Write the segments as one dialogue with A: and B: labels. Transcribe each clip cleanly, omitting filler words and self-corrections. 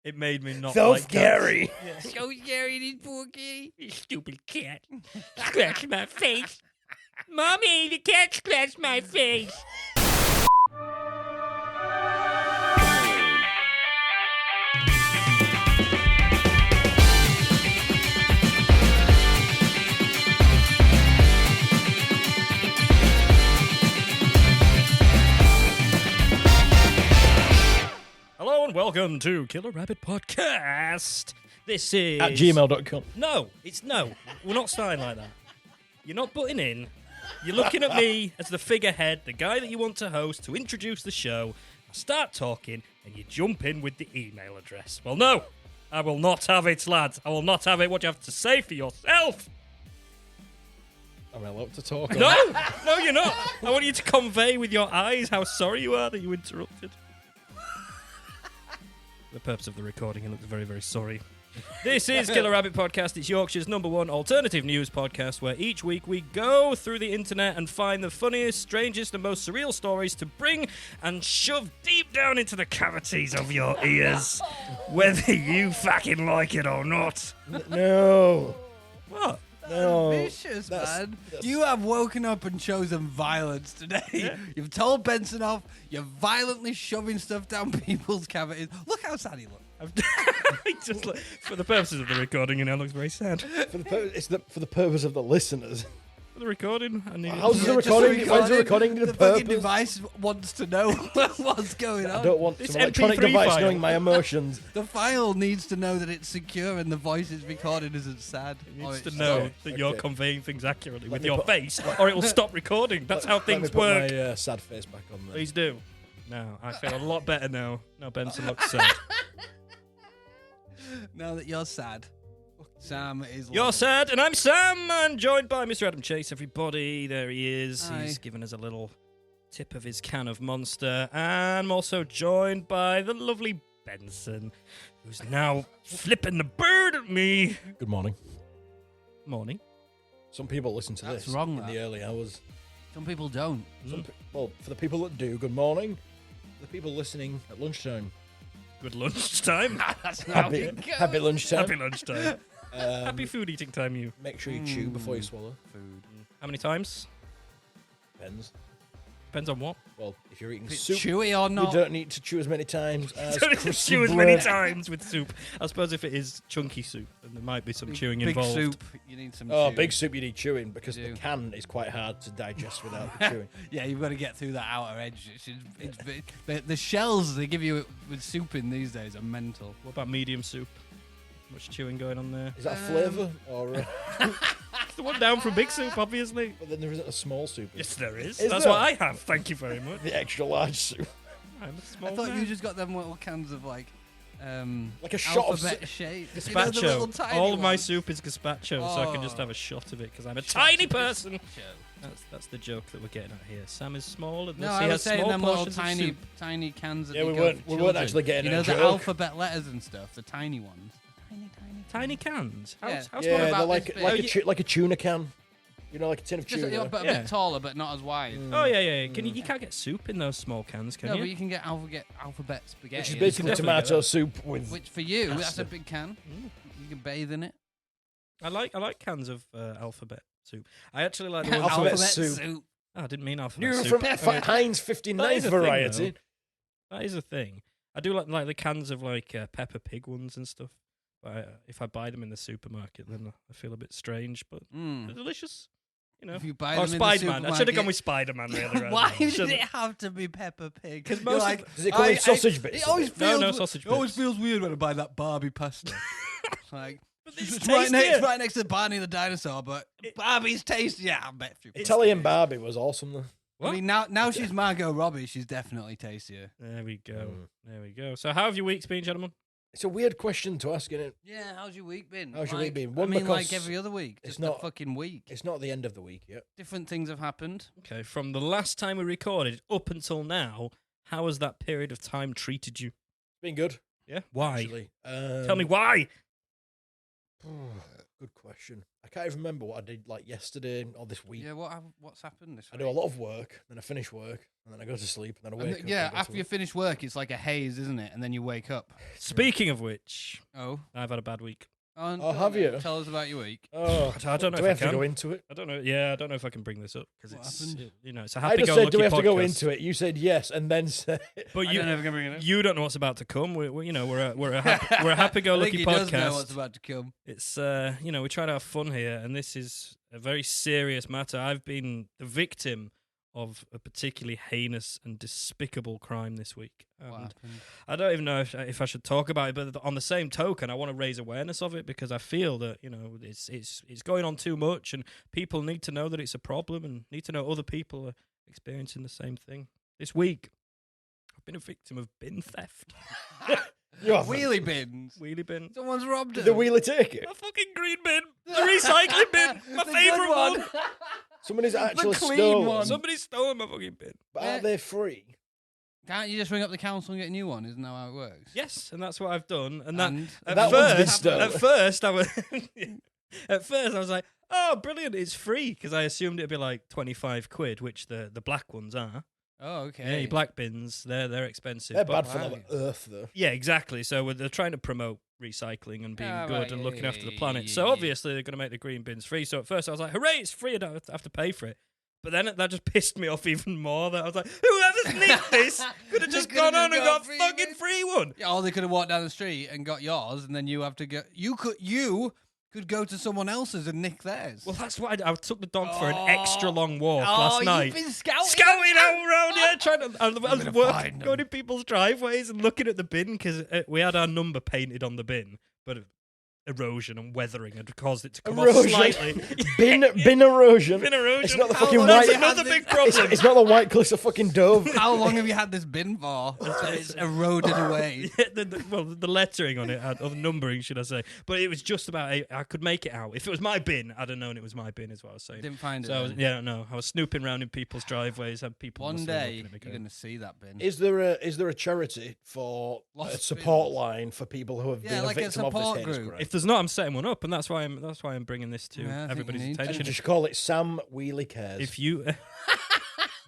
A: It made me not
B: So
A: like
B: scary.
A: cats.
C: So scary, this poor kitty.
A: You stupid cat. Scratch my face. Mommy, the cat scratched my face. Hello and welcome to Killer Rabbit Podcast. This is...
B: At gmail.com.
A: No. We're not starting like that. You're not butting in. You're looking at me as the figurehead, the guy that you want to host, to introduce the show. I start talking, and you jump in with the email address. Well, no. I will not have it, lads. I will not have it. What do you have to say for yourself?
B: Am I allowed to talk?
A: No, you're not. I want you to convey with your eyes how sorry you are that you interrupted. For the purpose of the recording, he looks very, very sorry. This is Killer Rabbit Podcast. It's Yorkshire's #1 alternative news podcast where each week we go through the internet and find the funniest, strangest and most surreal stories to bring and shove deep down into the cavities of your ears, whether you fucking like it or not.
B: No.
A: What?
B: No.
C: Vicious,
B: That's-
C: man. You have woken up and chosen violence today.
A: Yeah.
C: You've told Benson off. You're violently shoving stuff down people's cavities. Look how sad he looks.
A: Just like, for the purposes of the recording, it looks very sad.
B: For the purpose of the listeners.
A: For the recording, I need
B: How's the
C: Just
B: recording? When's the recording
C: The
B: need a
C: fucking
B: purpose?
C: device wants to know what's going on.
B: I don't want
A: This
B: some electronic
A: MP3
B: device
A: file.
B: knowing my emotions.
C: The file needs to know that it's secure and the voice it's recorded isn't sad.
A: It needs to
C: it's
A: know
B: Okay,
A: that you're
B: okay.
A: conveying things accurately with
B: me
A: your
B: put-
A: face, or it will stop recording. That's how
B: Let me
A: things
B: put
A: work.
B: my sad face back on there.
A: Please do. Now, I feel a lot better now. Now Benson looks sad.
C: Now that you're sad, Sam is.
A: You're
C: loving
A: sad, and I'm Sam, and joined by Mr. Adam Chase, everybody. There he is.
C: Hi.
A: He's given us a little tip of his can of Monster. And I'm also joined by the lovely Benson, who's now flipping the bird at me.
B: Good morning.
A: Morning.
B: Some people listen to
C: That's
B: this
C: wrong,
B: in
C: that.
B: the early hours.
C: Some people don't.
B: Well, for the people that do, good morning. For the people listening at lunchtime,
A: Good lunchtime.
C: That's not how
B: happy,
C: it goes.
B: happy lunchtime.
A: Happy lunchtime. Happy
B: Um,
A: food eating time, you.
B: Make sure you chew before you swallow.
C: Food.
A: How many times?
B: Depends.
A: Depends on what.
B: Well, if you're eating
C: If it's
B: soup,
C: chewy or
B: you
C: not.
B: don't need to chew as many times as
A: Don't need to
B: crusty
A: chew as many
B: bread.
A: times with soup. I suppose if it is chunky soup, then there might be some chewing
C: big
A: involved.
C: soup. You need some.
B: Oh,
C: chewing.
B: big soup you need chewing because
C: You
B: the
C: do.
B: can is quite hard to digest without the chewing.
C: Yeah, you've got to get through that outer edge. The shells they give you with soup in these days are mental.
A: What about medium soup? Much chewing going on there.
B: Is that a flavour or?
A: It's the one down from big soup, obviously.
B: But then there isn't a small soup.
A: Yes, there is.
B: Is
A: That's
B: there?
A: what I have. Thank you very much.
B: The extra large soup,
A: I'm a small
C: I thought
A: man.
C: you just got them little cans of like
B: like a shot of.
C: alphabet shape.
A: Gazpacho. All of my soup is gazpacho, so I can just
C: Oh.
A: have a shot of it because I'm a
C: Shots
A: tiny
C: of
A: person. That's the joke that we're getting at here. Sam is small, and
C: No,
A: he
C: I
A: has
C: was saying
A: small
C: them little
A: portions of
C: tiny,
A: soup.
C: tiny cans. That
B: Yeah,
C: they
B: we
C: go
B: weren't-
C: for
B: we weren't
C: children.
B: actually getting
C: You
B: a
C: know the
B: joke.
C: alphabet letters and stuff, the tiny ones.
A: Tiny cans. How's,
C: Yeah.
A: how's
B: Yeah,
A: one
B: they're
A: about
B: like
C: this big?
B: like a tuna can. You know, like a tin of
C: Just
B: tuna.
C: but a
A: Yeah.
C: bit taller, but not as wide.
A: Oh yeah. Can you can't get soup in those small cans, can
C: No,
A: you?
C: but you can get alphabet spaghetti.
B: Which is
C: and
B: basically
A: definitely get
B: tomato
A: that.
B: soup with.
C: Which for you, that's
B: pasta.
C: a big can. You can bathe in it.
A: I like cans of alphabet soup. I actually like the ones.
B: Alphabet soup.
A: Oh, I didn't mean alphabet
B: You're
A: soup.
B: from
A: I mean,
B: Heinz
A: that is
B: 59th
A: a thing,
B: variety.
A: though. That is a thing. I do like the cans of like Peppa Pig ones and stuff. But if I buy them in the supermarket, then I feel a bit strange. But they're delicious, you know.
C: If you buy
A: Or
C: them in the
A: Spider-Man. I should have gone
C: supermarket-
A: with Spider-Man. Really. rather
C: Why
A: than-
C: did
A: shouldn't
C: it
A: I?
C: have to be Peppa Pig?
A: 'Cause
C: You're
A: most of
C: like,
B: Does it come with sausage bits?
C: It always
A: No,
C: feels
A: no sausage
C: It always
A: bits.
C: feels weird when I buy that Barbie pasta. It's like
A: But it's
C: it's right
A: tastier.
C: next to Barney the dinosaur, but Barbie's tasty. Yeah, I bet you.
B: Italian Barbie was awesome though.
A: What?
C: I mean, now she's Margot Robbie. She's definitely tastier.
A: There we go. There we go. So how have your weeks been, gentlemen?
B: It's a weird question to ask, isn't it?
C: Yeah, how's your week been?
B: How's your week been?
C: I
B: One,
C: mean, like
B: because
C: every other week.
B: it's
C: Just
B: not-
C: a fucking week.
B: It's not the end of the week yet.
C: Different things have happened.
A: Okay, from the last time we recorded up until now, how has that period of time treated you?
B: It's been good.
A: Yeah. Why?
B: Actually.
A: Tell me why.
B: Good question. I can't even remember what I did like yesterday or this week.
C: Yeah, what's happened this
B: I
C: week?
B: do a lot of work, then I finish work, and then I go to sleep, and then I wake up.
C: Yeah,
B: and go
C: after
B: to
C: you
B: work.
C: finish work, it's like a haze, isn't it? And then you wake up.
A: Speaking of which,
C: Oh.
A: I've had a bad week.
C: Oh,
B: have you?
C: Tell us about your week.
B: Oh,
A: I don't know
B: do
A: if
B: we
A: I
B: have to
A: can.
B: go into it?
A: I don't know. Yeah, I don't know if I can bring this up because
C: What
A: it's
C: happened?
A: it's a
B: I just said, do we have to go into it? You said yes, and then said,
A: But
C: I don't know if I can bring it up.
A: you don't know what's about to come. We're a happy-go-lucky
C: I think he
A: podcast.
C: does know what's about to come.
A: It's we try to have fun here, and this is a very serious matter. I've been the victim of a particularly heinous and despicable crime this week.
C: What
A: And
C: happened?
A: I don't even know if I should talk about it, but on the same token, I want to raise awareness of it because I feel that it's going on too much, and people need to know that it's a problem and need to know other people are experiencing the same thing. This week, I've been a victim of bin theft.
B: you haven't.
C: Wheelie bins.
A: Wheelie bin.
C: Someone's robbed
B: Did
C: it.
B: the wheelie take it?
A: A fucking green bin. The recycling bin. My
C: The good
A: favourite one.
B: Somebody's actually
C: clean
B: stolen.
C: one.
A: Somebody's stolen my fucking bin.
B: But are they free?
C: Can't you just ring up the council and get a new one? Isn't that how it works?
A: Yes, and that's what I've done. And
C: And
B: that one's been stolen.
A: at first I was like, oh, brilliant, it's free, because I assumed it'd be like 25 quid, which the black ones are.
C: Oh,
A: Yeah,
C: okay.
A: your black bins, they're expensive.
B: They're
A: but-
B: bad for the earth, though.
A: Yeah, exactly. So they're trying to promote recycling and being
C: Ah,
A: good
C: right,
A: and
C: yeah,
A: looking
C: yeah,
A: after the
C: yeah,
A: planet.
C: yeah,
A: So
C: yeah.
A: obviously they're going to make the green bins free. So at first I was like, hooray, it's free, I don't have to pay for it. But then that just pissed me off even more. That I was like, whoever's nicked this could have just
C: Could've
A: gone on
C: just
A: and
C: got
A: got
C: free
A: fucking
C: bin.
A: free one.
C: Yeah, or they could have walked down the street and got yours, and then you have to go. You could go to someone else's and nick theirs.
A: Well, that's why I took the dog for an extra long walk
C: oh,
A: last night.
C: You've been scouting.
A: Scouting out around, yeah, trying to. I was
C: gonna find
A: going
C: them.
A: in people's driveways and looking at the bin because we had our number painted on the bin, but erosion and weathering had caused it to come off
B: Erosion.
A: slightly.
B: Bin erosion.
A: Bin erosion.
B: It's not the
C: How
B: fucking
C: long
A: That's
B: white.
C: have you
A: another
C: had
A: big
C: this-
A: problem.
B: It's not the white cliffs of fucking Dove.
C: How long have you had this bin for? So it's eroded away.
A: Yeah, the lettering on it, or the numbering, should I say? But it was just about. I could make it out. If it was my bin, I'd have known it was my bin, is what I was saying.
C: Didn't find it.
A: So I was,
C: then.
A: I was snooping around in people's driveways, and people
C: One
A: must have been
C: day
A: looking at me
C: you're
A: going,
C: going to see that bin.
B: Is there a charity for
C: Lost
B: a support
C: bins.
B: line for people who have
C: Yeah,
B: been
C: like
B: a
C: a
B: victim of this
C: support
B: heinous
C: group.
B: crime?
A: If there's not, I'm setting one up, and that's why I'm bringing this to
C: Yeah, I think
A: everybody's
C: you need to.
A: attention.
B: Just call it Sam Wheelie Cares.
A: If you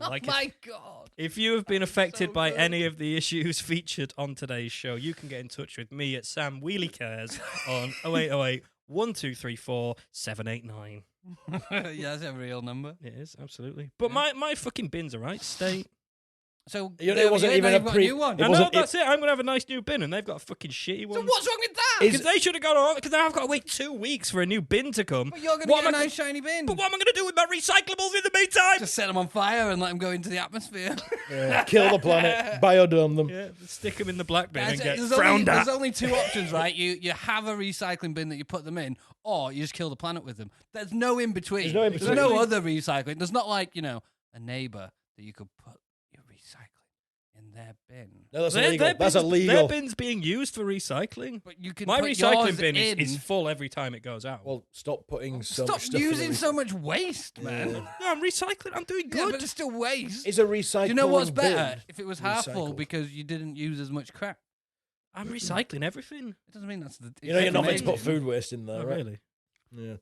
C: Oh
A: like it.
C: my god.
A: If you have been affected
C: so
A: by
C: good.
A: any of the issues featured on today's show, you can get in touch with me at Sam Wheelie Cares on 0808 1234 789.
C: Yeah, that's a real number.
A: It is, absolutely. But
C: Yeah.
A: my fucking bin's a right state.
C: So
B: It wasn't even a
C: got
B: pre-
C: new one.
B: It
A: I know,
B: wasn't-
A: that's it. I'm going to have a nice new bin, and they've got a fucking shitty one.
C: So what's wrong with that?
B: Is-
A: Because they should have gone on, because now I've got to wait 2 weeks for a new bin to come.
C: But you're going to
A: What
C: get a
A: am I
C: nice shiny bin.
A: But what am I going to do with my recyclables in the meantime?
C: Just set them on fire and let them go into the atmosphere.
B: Yeah, kill the planet, biodome them.
A: Yeah, stick them in the black bin and
C: Guys,
A: get
C: there's
A: frowned at.
C: There's only two options, right? You have a recycling bin that you put them in, or you just kill the planet with them. There's no in between.
B: There's no in between.
C: There's no other recycling. There's not like, a neighbour that you could put your recycling in their bin.
B: No, that's
A: Their
B: illegal. That's
A: bin's-
B: illegal.
A: Their bin's being used for recycling.
C: But you can
A: My
C: put
A: recycling
C: yours
A: bin
C: in.
A: is full every time it goes out.
B: Well, stop putting so
C: Stop
B: much stuff in the
C: using so much waste, man.
B: Yeah.
A: no, I'm recycling. I'm doing
C: Yeah,
A: good.
C: but it's still waste.
B: Is a recycling
C: Do you know what's
B: bin
C: better? If it was half full
B: recycled?
C: because you didn't use as much crap.
A: I'm recycling everything.
C: It doesn't mean that's the.
B: You know, you're not meant to put
C: amazing.
B: food waste in there,
A: Oh,
B: right?
A: really?
B: Yeah.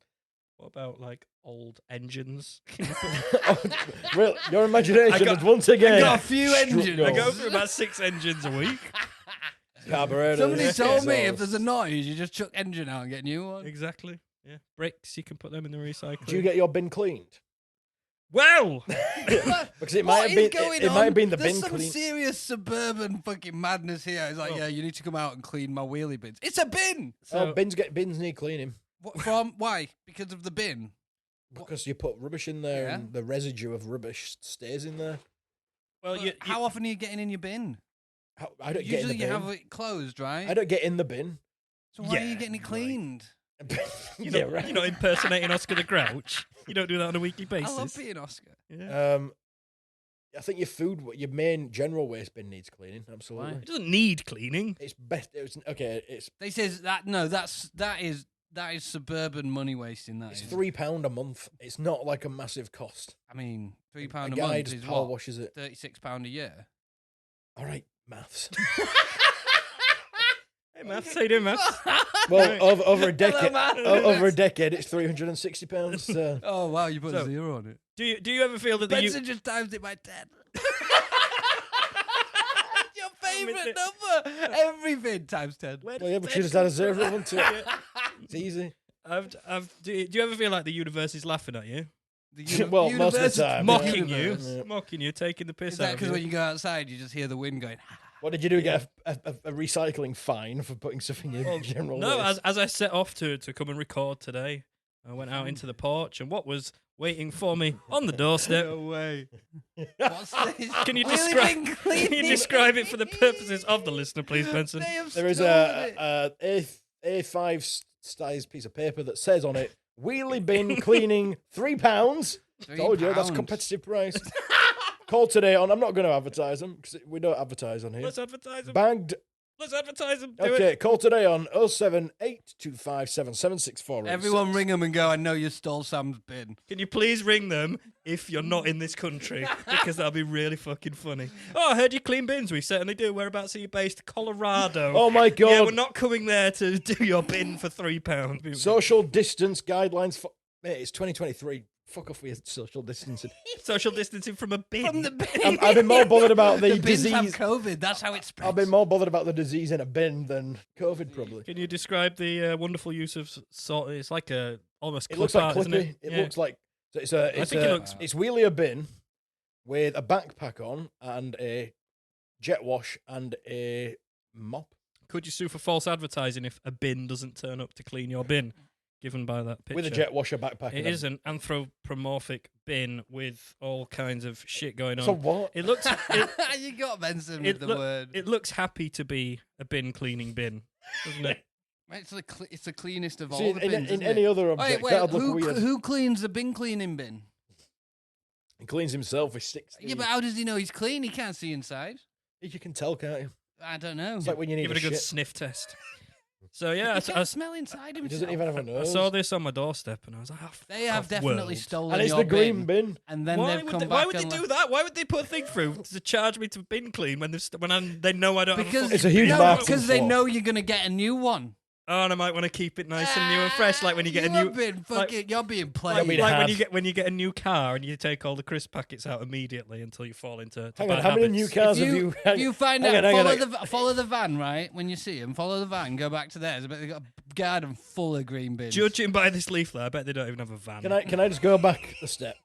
A: What about like old engines?
B: Real, your imagination
A: I got-
B: is once again.
C: got a few
B: struck
C: engines.
A: I
B: gold.
A: go through about 6 engines a week.
B: Carburetors,
C: Somebody told me if
B: exhausts.
C: there's a noise, you just chuck engine out and get a new one.
A: Exactly. Yeah. Bricks, you can put them in the recycling.
B: Do you get your bin cleaned?
A: Well,
B: Because it
C: What
B: might have been
C: is going
B: it
C: on?
B: might have been the
C: There's
B: bin
C: some
B: clean.
C: serious suburban fucking madness here. It's like,
A: Oh.
C: yeah, you need to come out and clean my wheelie bins. It's a bin.
A: so
B: Bins need cleaning
C: What, from why? Because of the bin.
B: because you put rubbish in there
C: Yeah.
B: and the residue of rubbish stays in there.
A: well,
C: But
A: you,
C: how often are you getting in your bin?
B: I don't get in
C: Usually
B: the
C: you
B: bin.
C: have it closed, right?
B: I don't get in the bin.
C: So why are you
A: Yeah,
C: getting it
A: right.
C: cleaned?
A: you're
B: yeah,
A: not,
B: right.
A: you're not impersonating Oscar the Grouch. You don't do that on a weekly basis.
C: I love being Oscar.
A: Yeah.
B: I think your main general waste bin needs cleaning. Absolutely.
C: Why?
A: It doesn't need cleaning.
B: It's best. It's okay. It's
C: They says that no, that is suburban money wasting. That
B: it's
C: is.
B: £3 a month. It's not like a massive cost.
C: I mean, £3
B: A
C: a
B: guy
C: month
B: just
C: is
B: power
C: what?
B: washes it.
C: £36 a year.
B: All right, maths.
A: Hey, maths. How you doing, maths?
B: Well, over a decade,
C: man.
B: over a decade, it's £360. So.
C: Oh wow, you put
A: So-
C: a zero on it.
A: Do you ever feel that the
C: Benson just times it by 10. Your favourite number. Everything times 10.
B: Well, yeah, but you just had a zero, wasn't it? It's easy.
A: do you ever feel like the universe is laughing at you,
B: Well, most of the time.
A: mocking
C: universe.
A: you, mocking you, taking the piss
C: Is
A: out
C: that
A: of
C: because
A: you?
C: when you go outside, you just hear the wind going?
B: What did you do? Get a recycling fine for putting stuff in your
A: Well,
B: general
A: no,
B: waste?
A: as I set off to come and record today, I went out into the porch, and what was waiting for me on the doorstep?
C: No way. What's this?
A: Can you
C: Wheelie
A: describe?
C: Bin
A: Can
C: Cleaning.
A: you describe it for the purposes of the listener, please, Benson?
C: They have
B: There is
C: stolen it.
B: a A5 size piece of paper that says on it, Wheelie Bin Cleaning, £3. Told you, that's a
C: £3.
B: competitive price. Call today on, I'm not going to advertise them, because we don't advertise on here.
A: Let's advertise them.
B: Bagged.
A: Let's advertise them. Do
B: Okay,
A: it.
B: call today on 07825777648.
C: Everyone ring them and go, I know you stole Sam's bin.
A: Can you please ring them if you're not in this country? Because that'll be really fucking funny. Oh, I heard you clean bins. We certainly do. Whereabouts are you based? Colorado.
B: Oh my God.
A: Yeah, we're not coming there to do your bin for £3.
B: Social distance guidelines for... Mate, it's 2023. Fuck off with your social distancing.
A: Social distancing from a bin.
C: From the bin.
B: I've been more bothered about the
C: The bins have
B: disease.
C: COVID. That's how it spreads.
B: I've been more bothered about the disease in a bin than COVID, probably.
A: Can you describe the wonderful use of salt? It's like a almost
B: It
A: clip
B: looks like
A: art, isn't
B: Clippy.
A: it?
B: It looks like... So it's a, it's
A: think
B: a,
A: it looks-
B: it's wheelie a bin with a backpack on and a jet wash and a mop.
A: Could you sue for false advertising if a bin doesn't turn up to clean your bin? Given by that picture.
B: With a jet washer backpack.
A: It is an anthropomorphic bin with all kinds of shit going on.
B: So what?
A: It looks
C: You got Benson
A: it,
C: with the word.
A: it looks happy to be a bin cleaning bin, doesn't it?
C: It's the cleanest of
B: See,
C: all the
B: in
C: bins.
B: in
C: isn't
B: any
C: it?
B: other object,
C: Wait,
B: that'd look weird.
C: who cleans the bin cleaning bin?
B: He cleans himself with 60.
C: Yeah, but how does he know he's clean? He can't see inside.
B: You can tell, can't you?
C: I don't know.
B: It's like when you need
A: Give it a good
B: shit.
A: sniff test. So yeah,
C: He can't smell inside
B: He
C: himself.
B: doesn't even have a
A: I
B: nose.
A: saw this on my doorstep and I was like, oh,
C: They have
A: fuck
C: definitely
A: world.
C: stolen
B: And it's
C: your
B: the green bin.
C: and then
A: Why
C: they've
A: would,
C: come
A: they,
C: back
A: why would they
C: and
A: do that? Why would they put a thing through to charge me to bin clean when they know I don't
C: Because
A: have a
B: It's a huge
C: no,
B: marketing
C: because they
B: flaw.
C: know you're gonna get a new one.
A: Oh, and I might want to keep it nice and new and fresh, like when you get a new.
C: Have been fucking, you're being
A: Like,
C: played.
B: mean,
A: like
B: have.
A: when you get a new car and you take all the crisp packets out immediately until you fall into.
B: Hang
A: bad
B: on, how many
A: habits.
B: new cars have you...
C: If you find
B: hang
C: out,
B: on, hang
C: follow
B: on.
C: follow the van, right? When you see them, follow the van, go back to theirs. I bet they've got a garden full of green bins.
A: Judging by this leaflet, I bet they don't even have a van.
B: Can I just go back a step?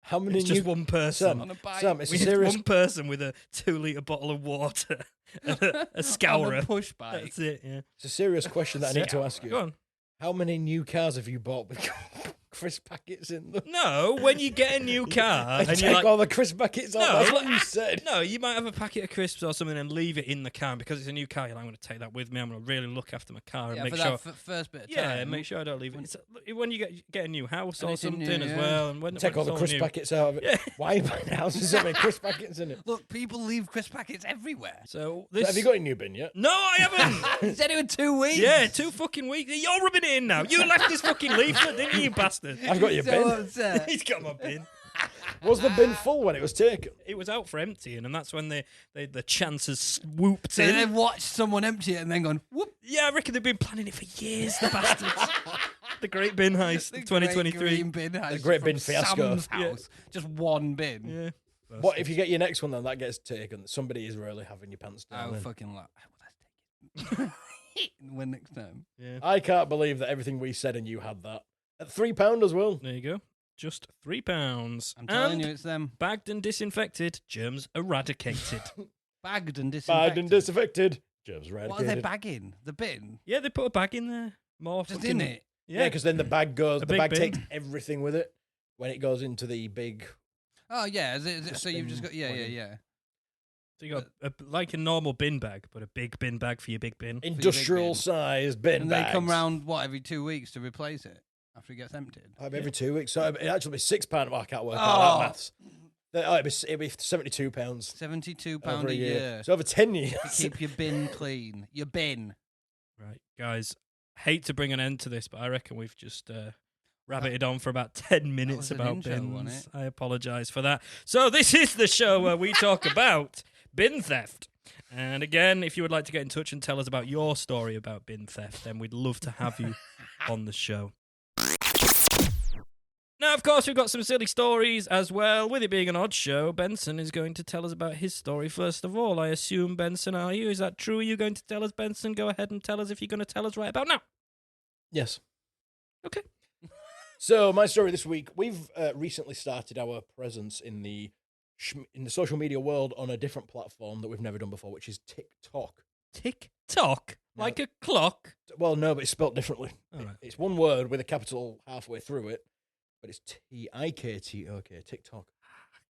B: How many
A: It's
B: new...
A: just one person.
C: on a bike.
B: Sam, it's a
A: We need
B: serious...
A: one person with a 2-litre bottle of water and a
C: on a
A: scourer.
C: push bike.
A: That's it, yeah.
B: It's a serious question that I need to ask
A: Go
B: you.
A: on.
B: How many new cars have you bought with crisp packets in them?
A: No, when you get a new car
B: And
A: and
B: take
A: you're like,
B: all the crisp packets out.
A: No,
B: That's what you said.
A: no, you might have a packet of crisps or something and leave it in the car because it's a new car. You're like, I'm going to take that with me. I'm going to really look after my car and
C: Yeah,
A: make
C: for
A: sure.
C: that first bit of time.
A: Yeah, make sure I don't leave it. It's, when you get a new house
C: And
A: or
C: it's in
A: something
C: new,
A: as
C: yeah.
A: well, and when
B: Take
A: when
B: all the
A: it's
B: crisp
A: new.
B: packets out of it.
A: Yeah.
B: Why are you buying houses so many crisp packets in it?
C: Look, people leave crisp packets everywhere.
A: So
B: So
A: this.
B: have you got a new bin yet?
A: No, I haven't.
C: He said it in 2 weeks.
A: Yeah, 2 fucking weeks. You're rubbing it in now. You left this fucking leaflet, didn't you, you bastard?
B: I've got your
C: So
B: bin.
C: upset.
A: He's got my bin.
B: Was the bin full when it was taken?
A: It was out for emptying, and that's when the chances swooped
C: So
A: in.
C: they've watched someone empty it and then gone, whoop.
A: Yeah, I reckon they've been planning it for years, the bastards. The Great Bin Heist,
C: The
A: 2023.
C: Great green bin heist
B: Great
C: from
B: Bin Fiasco.
C: Sam's house. Just one bin.
A: Yeah.
B: What if you get your next one then that gets taken? Somebody is really having your pants down.
C: Oh,
B: then.
C: fucking lot. Let's take it. When next time?
A: Yeah.
B: I can't believe that everything we said and you had that. At £3 as well.
A: There you go. Just £3.
C: I'm telling
A: And
C: you, it's them.
A: bagged and disinfected, germs eradicated.
C: Bagged and disinfected.
B: Bagged and disinfected. Germs
C: What are they
B: eradicated.
C: bagging? The bin?
A: Yeah, they put a bag in there. More
C: Just
A: fucking,
C: in it?
B: Yeah, because then the bag goes.
A: A
B: The
A: big
B: bag
A: bin.
B: takes everything with it when it goes into the big.
C: Oh, yeah. So you've just got... Yeah, yeah,
B: bin.
C: yeah.
A: So you got like a normal bin bag, but a big bin bag for your big bin.
B: Industrial
C: bin.
B: sized bin
C: And
B: bags.
C: they come round, what, every 2 weeks to replace it after it gets emptied?
B: Every 2 weeks. So it'd actually be £6. Well, I can't work
C: Oh.
B: out that maths. It'd be £72
C: £72
B: over
C: a year
B: So over 10 years.
C: to keep your bin clean. Your bin.
A: Right, guys. Hate to bring an end to this, but I reckon we've just rabbited on for about 10 minutes
C: was an
A: about
C: intro, wasn't
A: bins.
C: it?
A: I apologise for that. So this is the show where we talk about bin theft. And again, if you would like to get in touch and tell us about your story about bin theft, then we'd love to have you on the show. Now, of course, we've got some silly stories as well. With it being an odd show, Benson is going to tell us about his story first of all. I assume, Benson, are you? Is that true? Are you going to tell us, Benson? Go ahead and tell us if you're going to tell us right about now.
B: Yes.
A: Okay.
B: So my story this week, we've recently started our presence in the social media world on a different platform that we've never done before, which is TikTok.
A: TikTok?
B: No.
A: Like a clock?
B: Well, no, but it's spelled differently.
A: All right.
B: It's one word with a capital halfway through it, but it's TikTok, TikTok.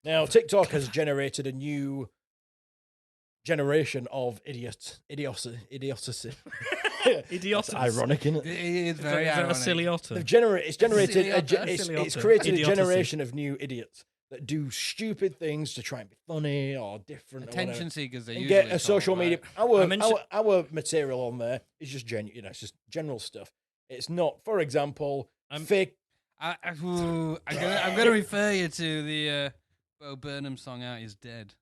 B: Now, TikTok has generated a new generation of idiocy.
A: Idiocy.
B: That's ironic, isn't it?
C: It's very
A: Is that a
C: ironic.
A: silly otter?
B: It's generated.
A: Silly
B: It's
A: otter.
B: created a
A: Idiocy.
B: generation of new idiots that do stupid things to try and be funny or different.
C: Attention seekers, they
B: and
C: usually
B: get a social
C: called,
B: media.
C: right?
B: Our material on there is just it's just general stuff. It's not, for example, fake.
C: I'm gonna refer you to the Bo Burnham song "Out Is Dead."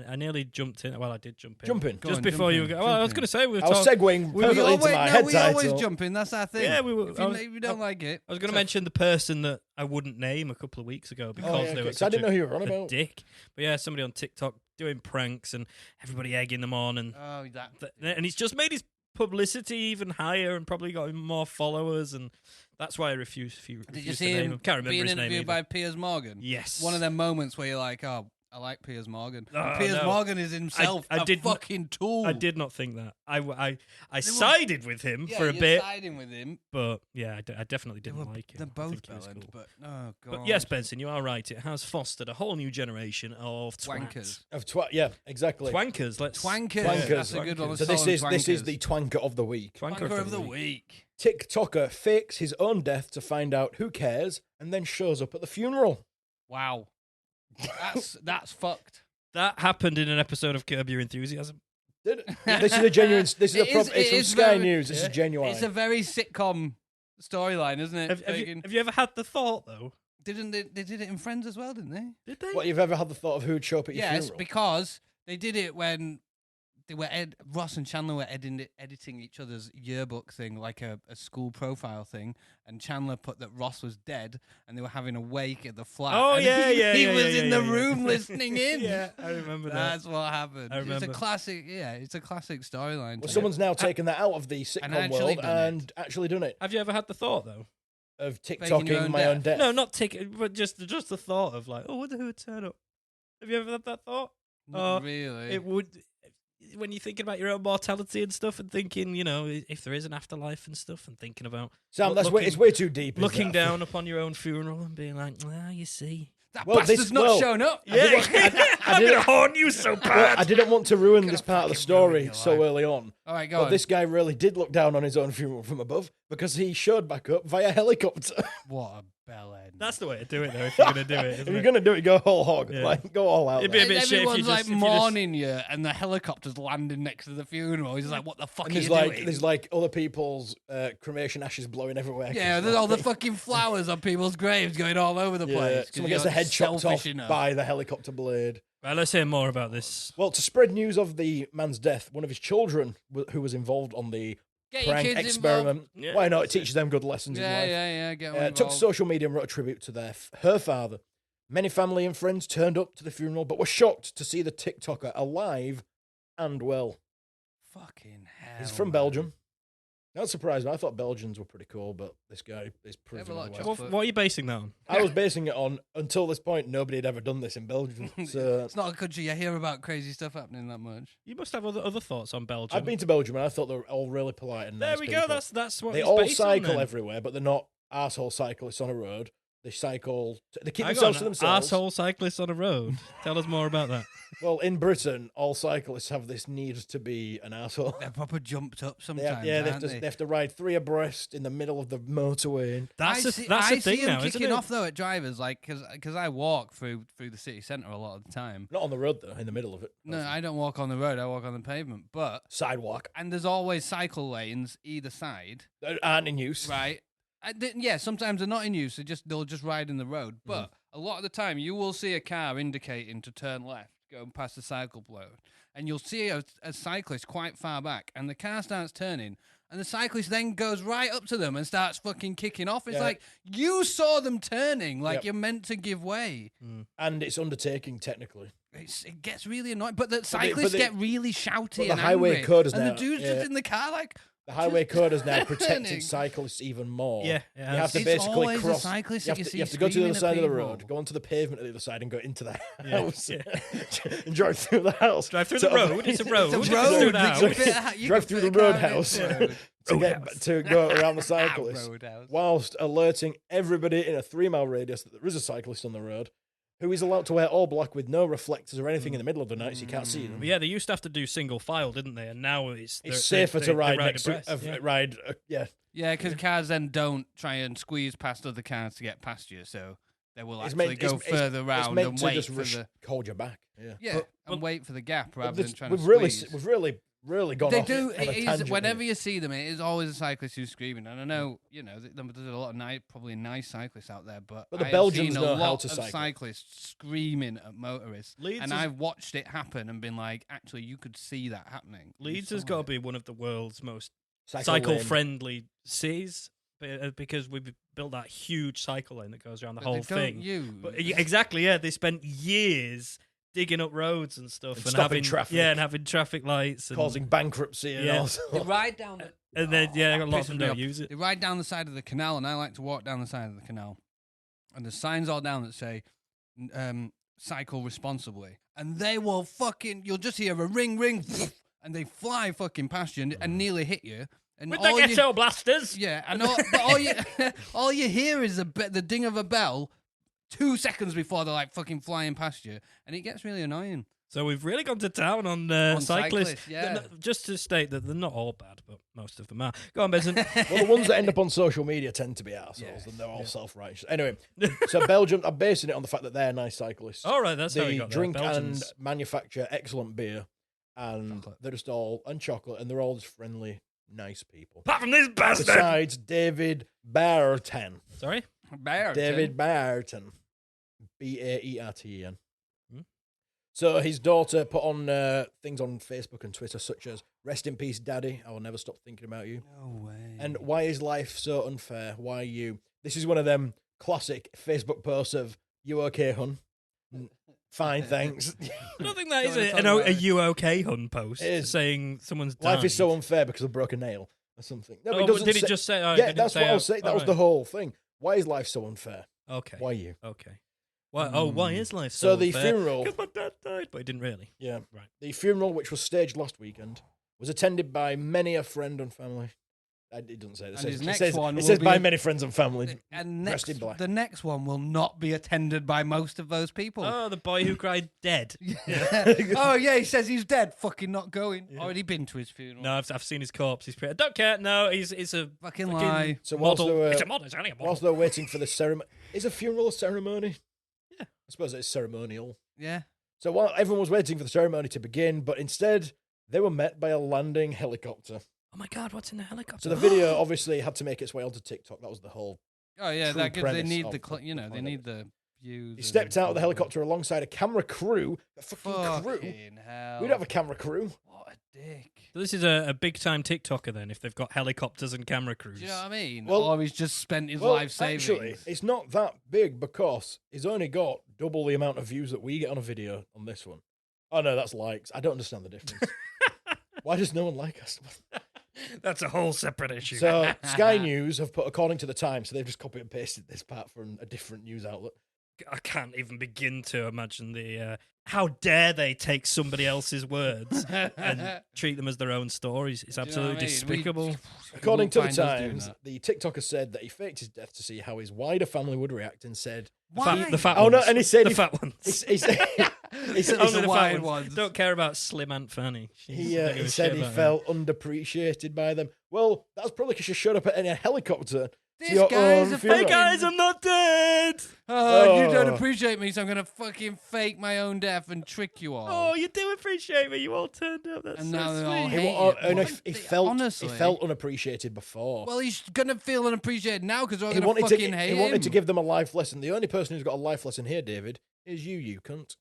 A: I nearly jumped in. Well, I did jump in.
B: Jump in.
A: Just
C: on,
A: before
C: jump
A: you
C: in,
A: go.
C: jump
A: Well, I was
C: in.
A: going to say,
B: I was segueing
C: We
B: perfectly into my head title.
C: always jump in. That's our thing.
A: Yeah, we were.
C: If you don't like it,
A: I was going to mention the person that I wouldn't name a couple of weeks ago because they were
B: 'cause
A: such
B: I didn't know who you were on
A: a
B: about.
A: dick. But yeah, somebody on TikTok doing pranks and everybody egging them on, and
C: oh, that.
A: and it's just made his publicity even higher and probably got him more followers, and that's why I refuse.
C: Did you see him
A: Can't remember
C: being
A: his name
C: interviewed
A: either.
C: by Piers Morgan?
A: Yes,
C: One of them moments where you're like, oh, I like Piers Morgan.
A: Oh,
C: Piers
A: no.
C: Morgan is himself
A: I
C: a
A: did not-
C: fucking tool.
A: I did not think that. I sided with him
C: yeah,
A: for a
C: you're
A: bit,
C: siding with him.
A: but yeah, I definitely didn't like it.
C: They're
A: I
C: both
A: think he was
C: bellend,
A: cool.
C: but oh god.
A: But yes, Benson, you are right. It has fostered a whole new generation of
C: Wankers.
B: Yeah, exactly.
A: Twankers. Let's
C: Twankers.
B: Twankers.
C: That's a good one.
B: So this is the twanker of the week.
C: Twanker of the week.
B: Tik Tokker fakes his own death to find out who cares, and then shows up at the funeral.
C: Wow. That's fucked.
A: That happened in an episode of Curb Your Enthusiasm.
B: This is a genuine. This is
C: It
B: a prop.
C: is-
B: It's
C: it
B: from
C: is
B: Sky
C: very-
B: News. This
A: yeah.
B: is genuine.
C: It's a very sitcom storyline, isn't it?
A: Have you ever had the thought though?
C: Didn't they did it in Friends as well, didn't they?
A: Did they?
B: What, you've ever had the thought of who'd show up at your
C: Yes,
B: funeral?
C: because they did it when they were Ross and Chandler were editing each other's yearbook thing, like a school profile thing, and Chandler put that Ross was dead, and they were having a wake at the flat.
A: Oh,
C: and
A: yeah,
C: he
A: yeah,
C: was
A: yeah,
C: in the
A: yeah.
C: room listening in.
A: Yeah, I remember that.
C: That's what happened.
A: I
C: It's a
A: remember.
C: classic. Yeah, it's a classic storyline.
B: Well,
C: to
B: someone's now taken that out of the sitcom
C: actually
B: world
C: done it.
B: and actually done it.
A: Have you ever had the thought though?
B: Of
C: Faking your
B: TikToking
C: own
B: my
C: death.
B: own death.
A: No, not ticket, but just the thought of like, oh, I wonder who would turn up. Have you ever had that thought?
C: Not really.
A: It would. When you're thinking about your own mortality and stuff, and thinking, you know, if there is an afterlife and stuff, and thinking about
B: Sam, it's way too deep. isn't
A: looking
B: it?
A: down upon your own funeral and being like, well, you see.
C: that
B: well,
C: bastard's
B: this-
C: not
B: well,
C: shown up.
A: I'm going to haunt you so bad.
B: Well, I didn't want to ruin
C: Gonna
B: this part of the
C: fucking ruin
B: story
C: your
B: so
C: life.
B: early on.
C: All right, go
B: But
C: on.
B: this guy really did look down on his own funeral from above because he showed back up via helicopter.
C: What a bell end.
A: That's the way to do it, though, if you're going to do it.
B: If
A: Isn't
B: you're
A: it?
B: going to do it, go whole hog.
A: Yeah.
B: Like, go all out.
A: It'd be
B: there.
A: a bit shit if you
C: Everyone's
A: just-
C: like
A: if you just-
C: mourning you, and the helicopter's landing next to the funeral. He's like, "What the fuck
B: And
C: are
B: there's
C: you
B: like
C: doing?"
B: there's like other people's cremation ashes blowing everywhere.
C: Yeah, there's all the fucking flowers on people's graves going all over the
B: Yeah,
C: place. 'cause
B: someone
C: you're
B: gets the head chopped
C: selfish
B: off
C: enough.
B: by the helicopter blade.
A: Right, let's hear more about this.
B: Well, to spread news of the man's death, one of his children who was involved on the
C: Get your
B: prank
C: kids
B: experiment.
A: Yeah,
B: Why not? It
A: that's it.
B: teaches them good lessons in
C: Yeah,
B: life.
C: yeah. Get
B: Took to
C: involved.
B: social media and wrote a tribute to her father. Many family and friends turned up to the funeral, but were shocked to see the TikToker alive and well.
C: Fucking hell.
B: He's from
C: man.
B: Belgium. Not surprised me. I thought Belgians were pretty cool, but this guy is
C: They have
B: proven
C: a lot of
B: otherwise.
C: chocolate.
A: What are you basing that on?
B: I was basing it on, until this point, nobody had ever done this in Belgium. So
C: It's not a country you hear about crazy stuff happening that much.
A: You must have other thoughts on Belgium.
B: I've been to Belgium and I thought they were all really polite and nice
A: There we go.
B: people.
A: That's what
B: They
A: it's
B: all
A: based on,
B: cycle
A: then.
B: everywhere, but they're not arsehole cyclists on a road. They cycle. They keep
A: Hang
B: themselves
A: on,
B: to themselves.
A: Arsehole cyclists on a road. Tell us more about that.
B: Well, in Britain, all cyclists have this need to be an arsehole.
C: They're proper jumped up
B: They
C: sometimes.
B: have, yeah,
C: aren't
B: they have to ride 3 abreast in the middle of the motorway.
A: That's
C: I
A: a
C: see,
A: that's
C: I
A: a thing
C: see 'em
A: now, isn't
C: kicking
A: it?
C: off though at drivers, like because I walk through the city centre a lot of the time.
B: Not on the road though, in the middle of it.
C: No, I don't walk on the road. I walk on the pavement. But
B: Sidewalk
C: and there's always cycle lanes either side,
B: that aren't in use.
C: right? Yeah, sometimes they're not in use. They'll just ride in the road. But a lot of the time, you will see a car indicating to turn left, going past the cycle road, and you'll see a cyclist quite far back, and the car starts turning, and the cyclist then goes right up to them and starts fucking kicking off. It's like, you saw them turning, like you're meant to give way.
B: And it's undertaking, technically.
C: It gets really annoying, but the cyclists get really shouty and
B: highway
C: angry,
B: code is
C: and
B: now,
C: the dude's just in the car like...
B: The highway code is now protecting
C: turning.
B: cyclists even more.
A: Yeah,
B: you have to
C: It's
B: basically
C: always the
B: cross.
C: cyclists
B: You
C: that
B: have
C: you
B: to
C: see
B: go to the other
C: screaming
B: side
C: at
B: of the road,
C: people.
B: go onto the pavement at the other side, and go into the
A: Yeah,
B: house,
A: yeah.
B: and drive through the house.
A: Drive through the road. It's a road.
C: It's a
A: You can
C: road.
A: do that.
B: Drive through the roadhouse to go around the cyclist,
C: Roadhouse.
B: whilst alerting everybody in a 3-mile radius that there is a cyclist on the road, who is allowed to wear all black with no reflectors or anything in the middle of the night, so you can't see them.
A: But yeah, they used to have to do single file, didn't they? And now it's
B: Safer to ride next
A: abreast,
B: to yeah.
C: Yeah, because cars then don't try and squeeze past other cars to get past you, so they will
B: It's
C: actually
B: meant-
C: go
B: it's-
C: further round
B: It's meant
C: and
B: to
C: wait
B: just
C: for the
B: hold you back. Yeah.
C: and wait for the gap rather
B: This-
C: than trying
B: we've
C: to
B: really,
C: squeeze.
B: we've really gone
C: They
B: off
C: do.
B: on a
C: It is,
B: tangent
C: whenever
B: here.
C: you see them, it is always a cyclist who's screaming. And I know, there's a lot of probably nice cyclists out there, but
B: But the
C: I have
B: Belgians
C: seen a
B: know how
C: lot
B: to
C: of
B: cycle.
C: cyclists screaming at motorists,
A: Leeds
C: and
A: is-
C: I've watched it happen and been like, actually, you could see that happening. You
A: Leeds has
C: saw
A: got to
C: it.
A: be one of the world's most
B: Cycle lane.
A: cycle-friendly cities because we've built that huge cycle lane that goes around the
C: But
A: whole
C: they don't
A: thing.
C: use-
A: But, exactly, yeah. They spent years digging up roads and stuff
B: And
A: and
B: stopping
A: having
B: traffic.
A: and having traffic lights and
B: causing bankruptcy and
A: Yeah.
B: all
C: They
B: sorts.
C: ride down the
A: and then a lot of
C: pisses
A: them
C: me
A: don't
C: off.
A: use it.
C: They ride down the side of the canal, and I like to walk down the side of the canal. And the signs all down that say, cycle responsibly. And they will you'll just hear a ring, and they fly fucking past you and nearly hit you. And
A: With the ghetto blasters.
C: yeah, I know, but all you hear is the ding of a bell 2 seconds before they're like fucking flying past you. And it gets really annoying.
A: So we've really gone to town on cyclists.
C: yeah.
A: Just to state that they're not all bad, but most of them are. Go on, Benson.
B: Well, the ones that end up on social media tend to be assholes, and they're all self-righteous. Anyway, so Belgium, I'm basing it on the fact that they're nice cyclists.
A: All right, that's how
B: They
A: you got
B: drink
A: there.
B: and
A: Belgians.
B: manufacture excellent beer, and
C: Chocolate.
B: they're just all and chocolate, and they're all just friendly, nice people.
A: Apart from this bastard.
B: Besides David Barton.
A: Sorry?
B: David Barton. Baerten.
A: Hmm?
B: So his daughter put on things on Facebook and Twitter such as "Rest in peace, Daddy. I will never stop thinking about you."
C: No way.
B: And "Why is life so unfair? Why you?" This is one of them classic Facebook posts of "You okay, hun? Fine, thanks."
A: I don't think that is
C: Don't
A: a,
C: wanna talk about
A: a
C: it.
A: you okay hun post
B: It is.
A: saying someone's died.
B: Life is so unfair because I broke a nail or something. No,
A: Oh,
B: it
A: but
B: doesn't
A: did it
B: say-
A: just say? Oh, it
B: Yeah,
A: didn't
B: that's
A: say
B: what I was
A: out.
B: saying. That
A: All
B: was
A: right.
B: the whole thing. Why is life so unfair?
A: Okay.
B: Why you?
A: Okay. Why? Oh, why is life
B: So
A: so
B: the
A: unfair?
B: funeral-
A: Because my dad died, but he didn't really.
B: Yeah.
A: Right.
B: The funeral, which was staged last weekend, was attended by many a friend and family. It doesn't say. It
C: And
B: says,
C: his
B: it
C: next
B: says,
C: one
B: it
C: will
B: says
C: be
B: by
C: a-
B: many friends and family.
C: And
B: dressed in black.
C: the next one will not be attended by most of those people.
A: Oh, the boy who cried dead.
C: Oh yeah, he says he's dead. Fucking not going. Already been to his funeral.
A: No, I've seen his corpse. He's pretty. I don't care. No, it's a
C: Fucking lie.
B: So whilst
A: model.
B: they were,
A: It's a model. It's only a model.
B: whilst they were waiting for the ceremony, is a funeral a ceremony?
A: Yeah.
B: I suppose it's ceremonial.
C: Yeah.
B: So while everyone was waiting for the ceremony to begin, but instead they were met by a landing helicopter.
A: Oh my God, what's in the helicopter?
B: So the video obviously had to make its way onto TikTok. That was the whole.
C: Oh yeah,
B: True
C: that gives, they
B: premise
C: need
B: of
C: the
B: the
C: they
B: planet.
C: need the views.
B: He stepped out of the helicopter alongside a camera crew. A fucking crew.
C: Fucking hell.
B: We don't have a camera crew.
C: What a dick.
A: So this is a big time TikToker then. If they've got helicopters and camera crews.
C: Do you know what I mean?
B: Well-
C: or he's just spent his
B: Well,
C: life savings.
B: actually, it's not that big because he's only got double the amount of views that we get on a video on this one. Oh no, that's likes. I don't understand the difference. Why does no one like us?
A: That's a whole separate issue.
B: So Sky News have put according to the Times, so they've just copied and pasted this part from a different news outlet.
A: I can't even begin to imagine the how dare they take somebody else's words and treat them as their own stories. It's
C: Do you know
A: absolutely
C: what I mean?
A: despicable.
B: According to the
C: Won't find us doing
B: Times,
C: that.
B: the TikToker said that he faked his death to see how his wider family would react, and said,
C: Why?
A: The fat
B: "Oh
A: ones.
B: no!" And he said,
A: the fat ones.
B: he said, he said,
A: Only
C: the
A: the
C: wide
A: fat ones.
C: ones.
A: Don't care about Slim Aunt Fanny.
B: he
A: Don't give a
B: said
A: shit
B: he
A: about her.
B: felt underappreciated by them. Well, that's probably because you showed up in a helicopter.
C: This
B: to your
C: guy's
B: own
C: a
B: funeral.
A: Hey guys, I'm not dead.
C: Oh, you don't
B: Oh.
C: appreciate me, so I'm gonna fucking fake my own death and trick you all.
A: Oh, you do appreciate me. You all turned up. That's
C: And
A: so
C: now they're all
A: sweet.
B: He,
C: hate
B: wa-
C: you.
B: and
C: What?
B: he felt
C: Honestly.
B: he felt unappreciated before.
C: Well, he's gonna feel unappreciated now because they're all
B: he
C: gonna
B: wanted
C: fucking
B: to
C: hate
B: he wanted
C: him.
B: to give them a life lesson. The only person who's got a life lesson here, David, is you cunt.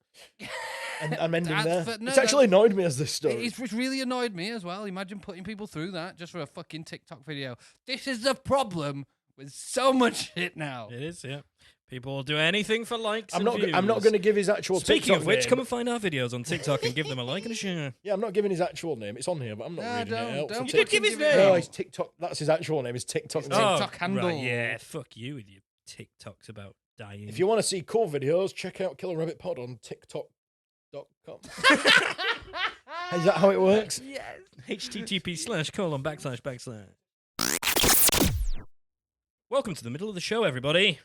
B: And I'm ending there.
C: No,
B: It's actually annoyed me as this story.
C: It's really annoyed me as well. Imagine putting people through that just for a fucking TikTok video. This is the problem with so much shit now.
A: It is, yeah. People will do anything for likes.
B: I'm
A: and views.
B: not going to give his actual
A: Speaking
B: TikTok
A: of which,
B: name.
A: come and find our videos on TikTok and give them a like and a share.
B: Yeah, I'm not giving his actual name. It's on here, but I'm not reading it out.
C: Don't
A: You did give his name.
B: No, it's TikTok. That's his actual name. His TikTok name.
C: TikTok handle.
A: Right, yeah, fuck you with your TikToks about dying.
B: If you want to see cool videos, check out Killer Rabbit Pod on TikTok.com. Is that how it works?
C: Yes.
A: http:/// Welcome to the middle of the show, everybody.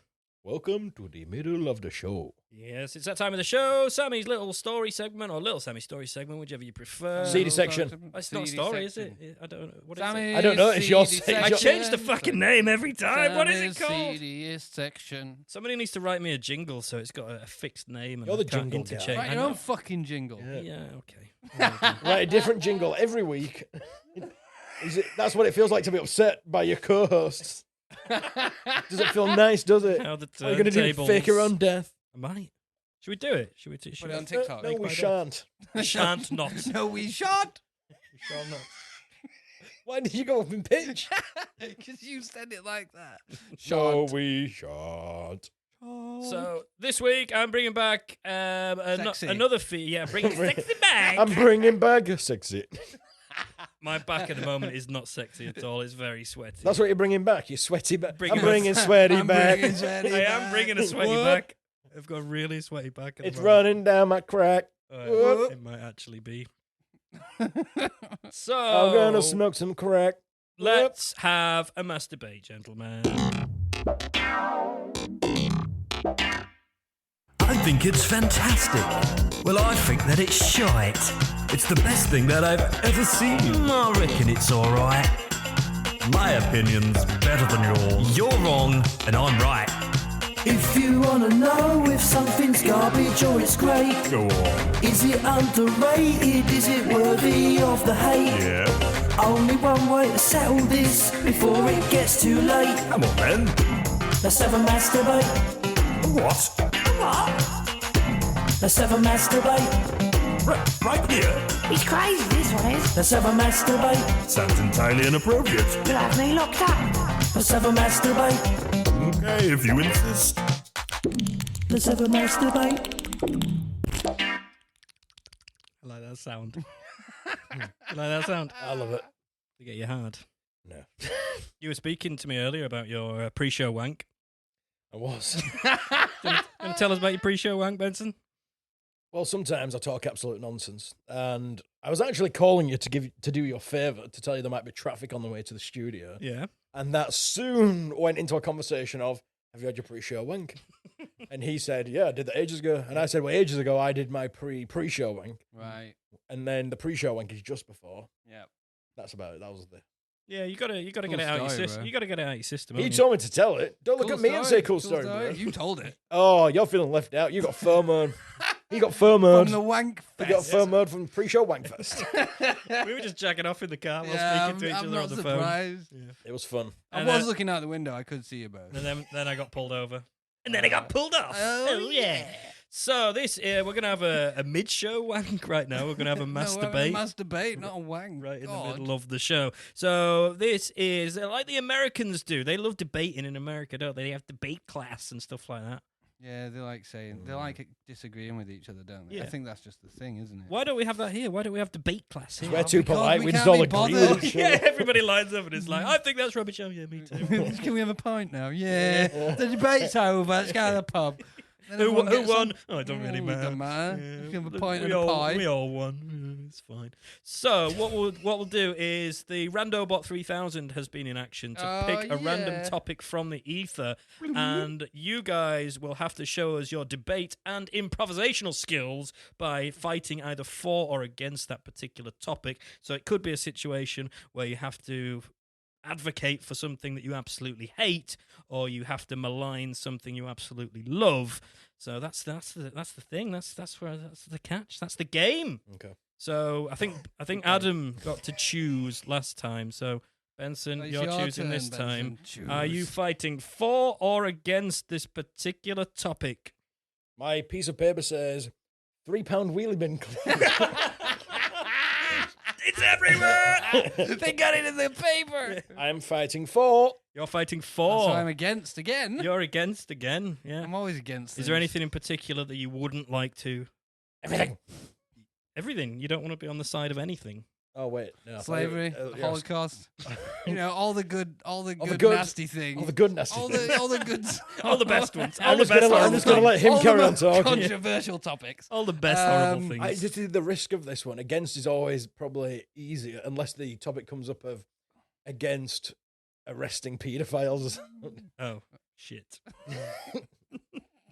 B: Welcome to the middle of the show.
A: Yes, it's that time of the show. Sammy's little story segment, or little Sammy story segment, whichever you prefer.
B: CD section.
A: It's not a story, is it? I don't know. What is it?
B: I don't know, it's your
C: CD
B: section.
A: I change the fucking name every time. What is it called?
C: CD section.
A: Somebody needs to write me a jingle so it's got a fixed name. And
B: You're
A: I
B: the
A: can't
B: jingle guy.
A: interchange.
C: Write
A: I
C: your own
A: know.
C: fucking jingle.
A: Yeah, okay.
B: Write a different jingle every week. That's what it feels like to be upset by your co-hosts. Doesn't feel nice, does it?
A: How the
B: Are you going to do fake your own death?
A: I might. Should we do it? Should we?
C: Put it on TikTok.
B: No, we shan't.
A: Shan't not.
C: No, we shan't.
A: We shall not.
B: Why did you go up in pitch?
C: Because you said it like that.
B: No, we shan't.
A: So this week I'm bringing back
C: Sexy.
A: another fee. Yeah, bringing sexy back.
B: I'm bringing back a sexy.
A: My back at the moment is not sexy at all. It's very sweaty.
B: That's what you're bringing back. You're sweaty back.
A: Bringing
B: I'm bringing sweaty back.
A: I am bringing a sweaty
C: What?
A: back. I've got a really sweaty back. At
B: It's
A: the moment.
B: running down my crack.
A: It might actually be. So
B: I'm gonna smoke some crack.
A: let's have a masturbate, gentlemen.
D: I think it's fantastic. Well, I think that it's shite. It's the best thing that I've ever seen. I reckon it's alright. My opinion's better than yours. You're wrong, and I'm right.
E: If you wanna know if something's garbage or it's great,
D: Go on.
E: is it underrated? Is it worthy of the hate?
D: Yeah.
E: Only one way to settle this before it gets too late.
D: Come on, then.
E: Let's have a masturbate.
D: What?
E: Let's have a masturbate.
D: Right here.
F: It's crazy, this one is.
E: Let's have a masturbate.
D: Sounds entirely inappropriate.
F: You'll have me locked up.
E: Let's have a masturbate.
D: Okay, if you insist.
E: Let's have a masturbate.
A: I like that sound. You like that sound?
B: I love it.
A: To get you hard.
B: No,
A: You were speaking to me earlier about your pre-show wank.
B: I was.
A: Going to tell us about your pre-show wank, Benson?
B: Well, sometimes I talk absolute nonsense, and I was actually calling you to do you a favour to tell you there might be traffic on the way to the studio,
A: Yeah.
B: and that soon went into a conversation of, "Have you had your pre-show wank?" And he said, "Yeah, I did that ages ago." And I said, "Well, ages ago I did my pre-show wank,
C: Right.
B: and then the pre-show wank is just before."
C: Yeah.
B: That's about it. That was the.
A: Yeah, you gotta
C: Cool
A: get it out of your
C: story,
A: system.
C: bro.
A: You gotta get it out of your system.
B: He
A: haven't
B: told me to tell it. Don't look at me and say cool story, bro.
C: You told it.
B: Oh, you're feeling left out. You got FOMO. He got
C: From
B: FOMO'd.
C: the wank
B: He got
C: fest.
B: FOMO'd from pre-show wank fest.
A: we were just jacking off in the car while
C: Yeah,
A: speaking to each
C: I'm
A: other
C: not
A: on the
C: surprised.
A: phone.
B: It was fun.
C: I
A: And
C: was
A: then-
C: looking out the window. I could see you both.
A: And then I got pulled over. And then I got pulled off.
C: Oh, yeah.
A: So this we're gonna have a mid-show wank right now. We're gonna have a
C: No,
A: masturbate.
C: masturbate, not a wank.
A: Right in
C: God.
A: the middle of the show. So this is like the Americans do. They love debating in America, don't they? They have debate class and stuff like that.
C: Yeah, they like saying they like disagreeing with each other, don't they?
A: Yeah.
C: I think that's just the thing, isn't it?
A: Why don't we have that here? Why don't we have debate class here?
B: We're too
C: because
B: polite.
C: we
B: We just
C: can't
B: all
C: be
B: agree
C: bothered.
B: with each
A: Yeah,
B: other.
A: everybody lines up and it's like, I think that's rubbish. Oh, yeah, me too.
C: Can we have a pint now? Yeah. The debate's over. Let's go to the pub. Then everyone
A: Who
C: gets
A: won?
C: some-
A: Oh, it don't really
C: Oh, it
A: matter.
C: doesn't matter.
A: Yeah,
C: You can have a
A: look,
C: pint
A: we
C: and a
A: all,
C: pie.
A: We all won. It's fine. So what we'll do is the Randobot 3000 has been in action to
C: Oh,
A: pick a random
C: yeah.
A: topic from the ether, and you guys will have to show us your debate and improvisational skills by fighting either for or against that particular topic. So it could be a situation where you have to advocate for something that you absolutely hate, or you have to malign something you absolutely love. So that's the thing. That's the catch. That's the game.
B: Okay.
A: So I think Adam got to choose last time. So Benson,
C: It's
A: you're
C: your
A: choosing
C: turn,
A: this time.
C: Benson.
A: Are you
C: Choose.
A: fighting for or against this particular topic?
B: My piece of paper says £3 Wheelie Bin Cleaning.
A: It's everywhere.
C: They got it in the paper.
B: I'm fighting for...
A: You're fighting
C: That's
A: for.
C: what I'm against again.
A: You're against again. Yeah.
C: I'm always against.
A: Is there anything in particular that you wouldn't like to?
B: Everything.
A: Everything. You don't want to be on the side of anything.
B: Oh, wait. No,
C: Slavery,
B: yes.
C: Holocaust. all the good,
B: good-
C: nasty things.
B: All the good nasty
C: all
B: things.
C: the good,
A: All the best ones. All
B: I'm
A: the
B: just
A: best
B: gonna
A: horrible things.
B: let him
C: all
B: carry
C: the
B: on
C: most
B: talking.
C: controversial topics.
A: All the best horrible
C: Um,
A: things.
B: This is the risk of this one. Against is always probably easier, unless the topic comes up of against arresting paedophiles.
A: Oh, shit.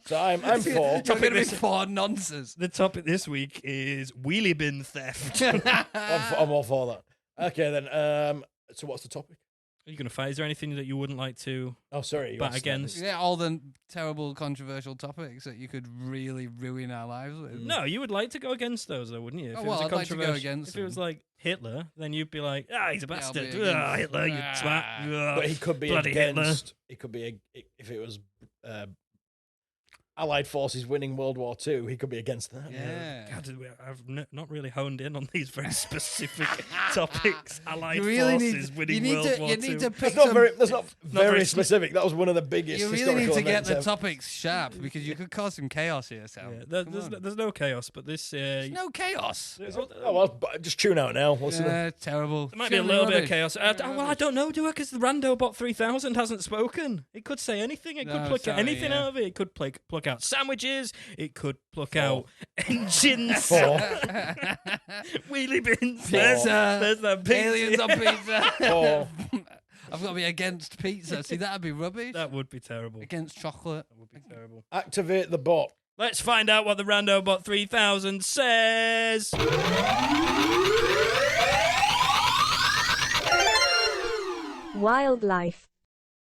B: So I'm for.
C: You're going to be for nonsense.
A: The topic this week is wheelie bin theft.
B: I'm all for that. Okay, then. So what's the topic?
A: Are you going to fight? Is there anything that you wouldn't like to
B: Oh, sorry. you
A: bat
B: asked that.
A: against?
C: Yeah, all the terrible, controversial topics that you could really ruin our lives with.
A: No, you would like to go against those, though, wouldn't you? If
C: Oh,
A: it was
C: well,
A: a
C: I'd like to go
A: controversial-
C: against
A: If it was
C: them.
A: like Hitler, then you'd be like, he's a
C: Yeah, I'll be
A: bastard.
C: against-
A: Hitler, you twat.
B: But he could be
A: Bloody Hitler.
B: against. He could be if it was Allied forces winning World War II. He could be against that.
C: Yeah.
A: God, I've not really honed in on these very specific topics. Allied
C: You really
A: forces winning World War
C: you
A: II.
C: need to pick
B: That's not
C: some,
B: very. That's not
A: very
B: very
A: spe-
B: specific. That was one of the biggest.
C: You really need
B: historical
C: to get
B: events
C: the
B: ever.
C: topics sharp because you could cause some chaos here, Sal.
A: Yeah,
C: Come on.
A: there's no chaos, but this
C: There's no chaos.
B: Oh well, just tune out now. Listen.
C: Yeah, terrible.
A: there might be a
C: Certainly
A: little bit of
C: rubbish.
A: chaos. Well, I don't know, do I? Because the Randobot 3000 hasn't spoken. It could say anything. It could
C: No,
A: pluck
C: sorry,
A: anything
C: yeah.
A: out of it. It could pluck out sandwiches. It could pluck out engines.
B: Four.
A: Wheelie bins.
C: Pizza.
A: There's that pizza.
C: Aliens on pizza.
B: Four.
C: I've got to be against pizza. See, that'd be rubbish.
A: That would be terrible.
C: Against chocolate.
A: That would be terrible.
B: Activate the bot.
A: Let's find out what the Randobot 3000 says.
G: Wildlife.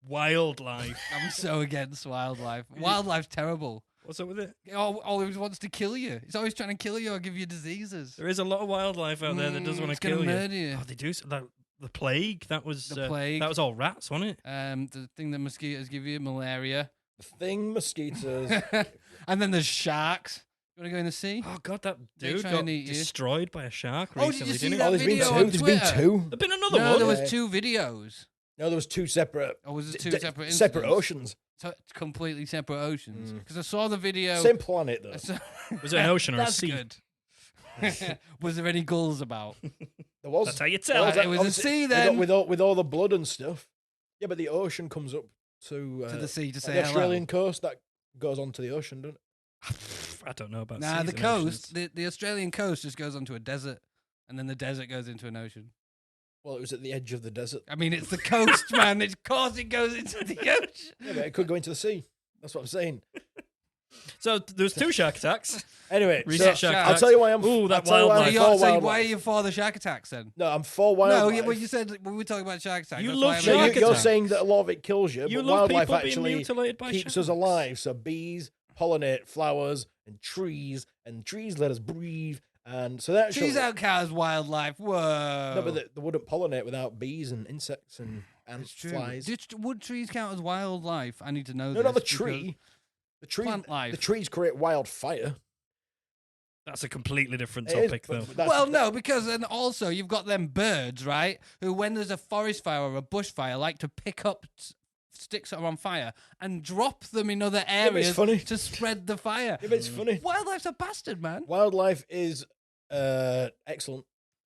A: Wildlife.
C: I'm so against wildlife. Wildlife's terrible.
A: What's up with it?
C: It always wants to kill you. It's always trying to kill you or give you diseases.
A: There is a lot of wildlife out there that does want to
C: It's gonna
A: kill you.
C: murder you.
A: Oh, they do. The plague. That was
C: The plague.
A: That was all rats, wasn't it?
C: The thing that mosquitoes give you, malaria.
B: The thing mosquitoes.
C: And then there's sharks. You want to go in the sea?
A: Oh god, that
C: They
A: dude
C: try
A: got
C: and eat you.
A: destroyed by a shark
C: Oh, did
A: recently,
C: you see
A: didn't
C: that
B: Oh,
A: he?
B: there's been
C: video
B: two.
C: on
B: There's been
C: Twitter?
B: two.
A: There's been another
C: No,
A: one.
C: there was
B: Yeah.
C: 2 videos.
B: No, there was two separate.
C: Or was it 2
B: d-
C: separate
B: separate
C: incidents?
B: oceans.
C: Completely separate oceans. Because I saw the video.
B: Same planet though.
C: I saw-
A: Was it an ocean or a
C: That's
A: sea?
C: good. Was there any gulls about?
B: There was.
A: That's how you
B: there
A: tell.
B: was,
C: It was a
B: obviously,
C: sea
B: with
C: then.
B: with all the blood and stuff. Yeah, but the ocean comes up to
C: To the sea to
B: like
C: say
B: the
C: hello.
B: Australian coast that goes onto the ocean, doesn't it?
A: I don't know about
C: Nah,
A: seas
C: the
A: and
C: coast,
A: oceans.
C: the Australian coast just goes onto a desert, and then the desert goes into an ocean.
B: Well, it was at the edge of the desert.
C: I mean, it's the coast, man. Of course it goes into the ocean.
B: Yeah, but it could go into the sea. That's what I'm saying.
A: So there's 2 shark attacks.
B: Anyway,
A: Recent
B: so
A: shark
B: I'll
A: attacks.
B: tell you why I'm.
A: Ooh, that
B: I'll tell you why
A: wildlife.
B: I'm for
C: So why are
B: wildlife.
C: you for the shark attacks then?
B: No, I'm for
C: No,
B: wildlife.
C: yeah, well, you said we were talking about shark attacks.
A: You
C: that's
A: love
C: why I'm
B: So
A: shark
C: against
B: you're
A: attacks.
C: it.
B: saying that a lot of it kills you,
A: You
B: but
A: love
B: wildlife
A: people being
B: actually
A: mutilated by
B: keeps
A: sharks.
B: us alive. So bees pollinate flowers and trees let us breathe. And so that
C: Trees out cows wildlife. Whoa.
B: No, but they wouldn't pollinate without bees and insects and ants,
C: It's true.
B: flies.
C: Would trees count as wildlife? I need to know
B: No,
C: this.
B: not the
C: because
B: tree. The tree.
C: Plant life.
B: The trees create wildfire.
A: That's a completely different
B: It is,
A: topic,
B: but
A: though.
B: that's-
C: Well, no, because then also you've got them birds, right? Who, when there's a forest fire or a bushfire, like to pick up sticks that are on fire and drop them in other
B: but it's
C: areas
B: funny.
C: to spread the fire.
B: Yeah, but it's funny.
C: Wildlife's a bastard, man.
B: Wildlife is excellent.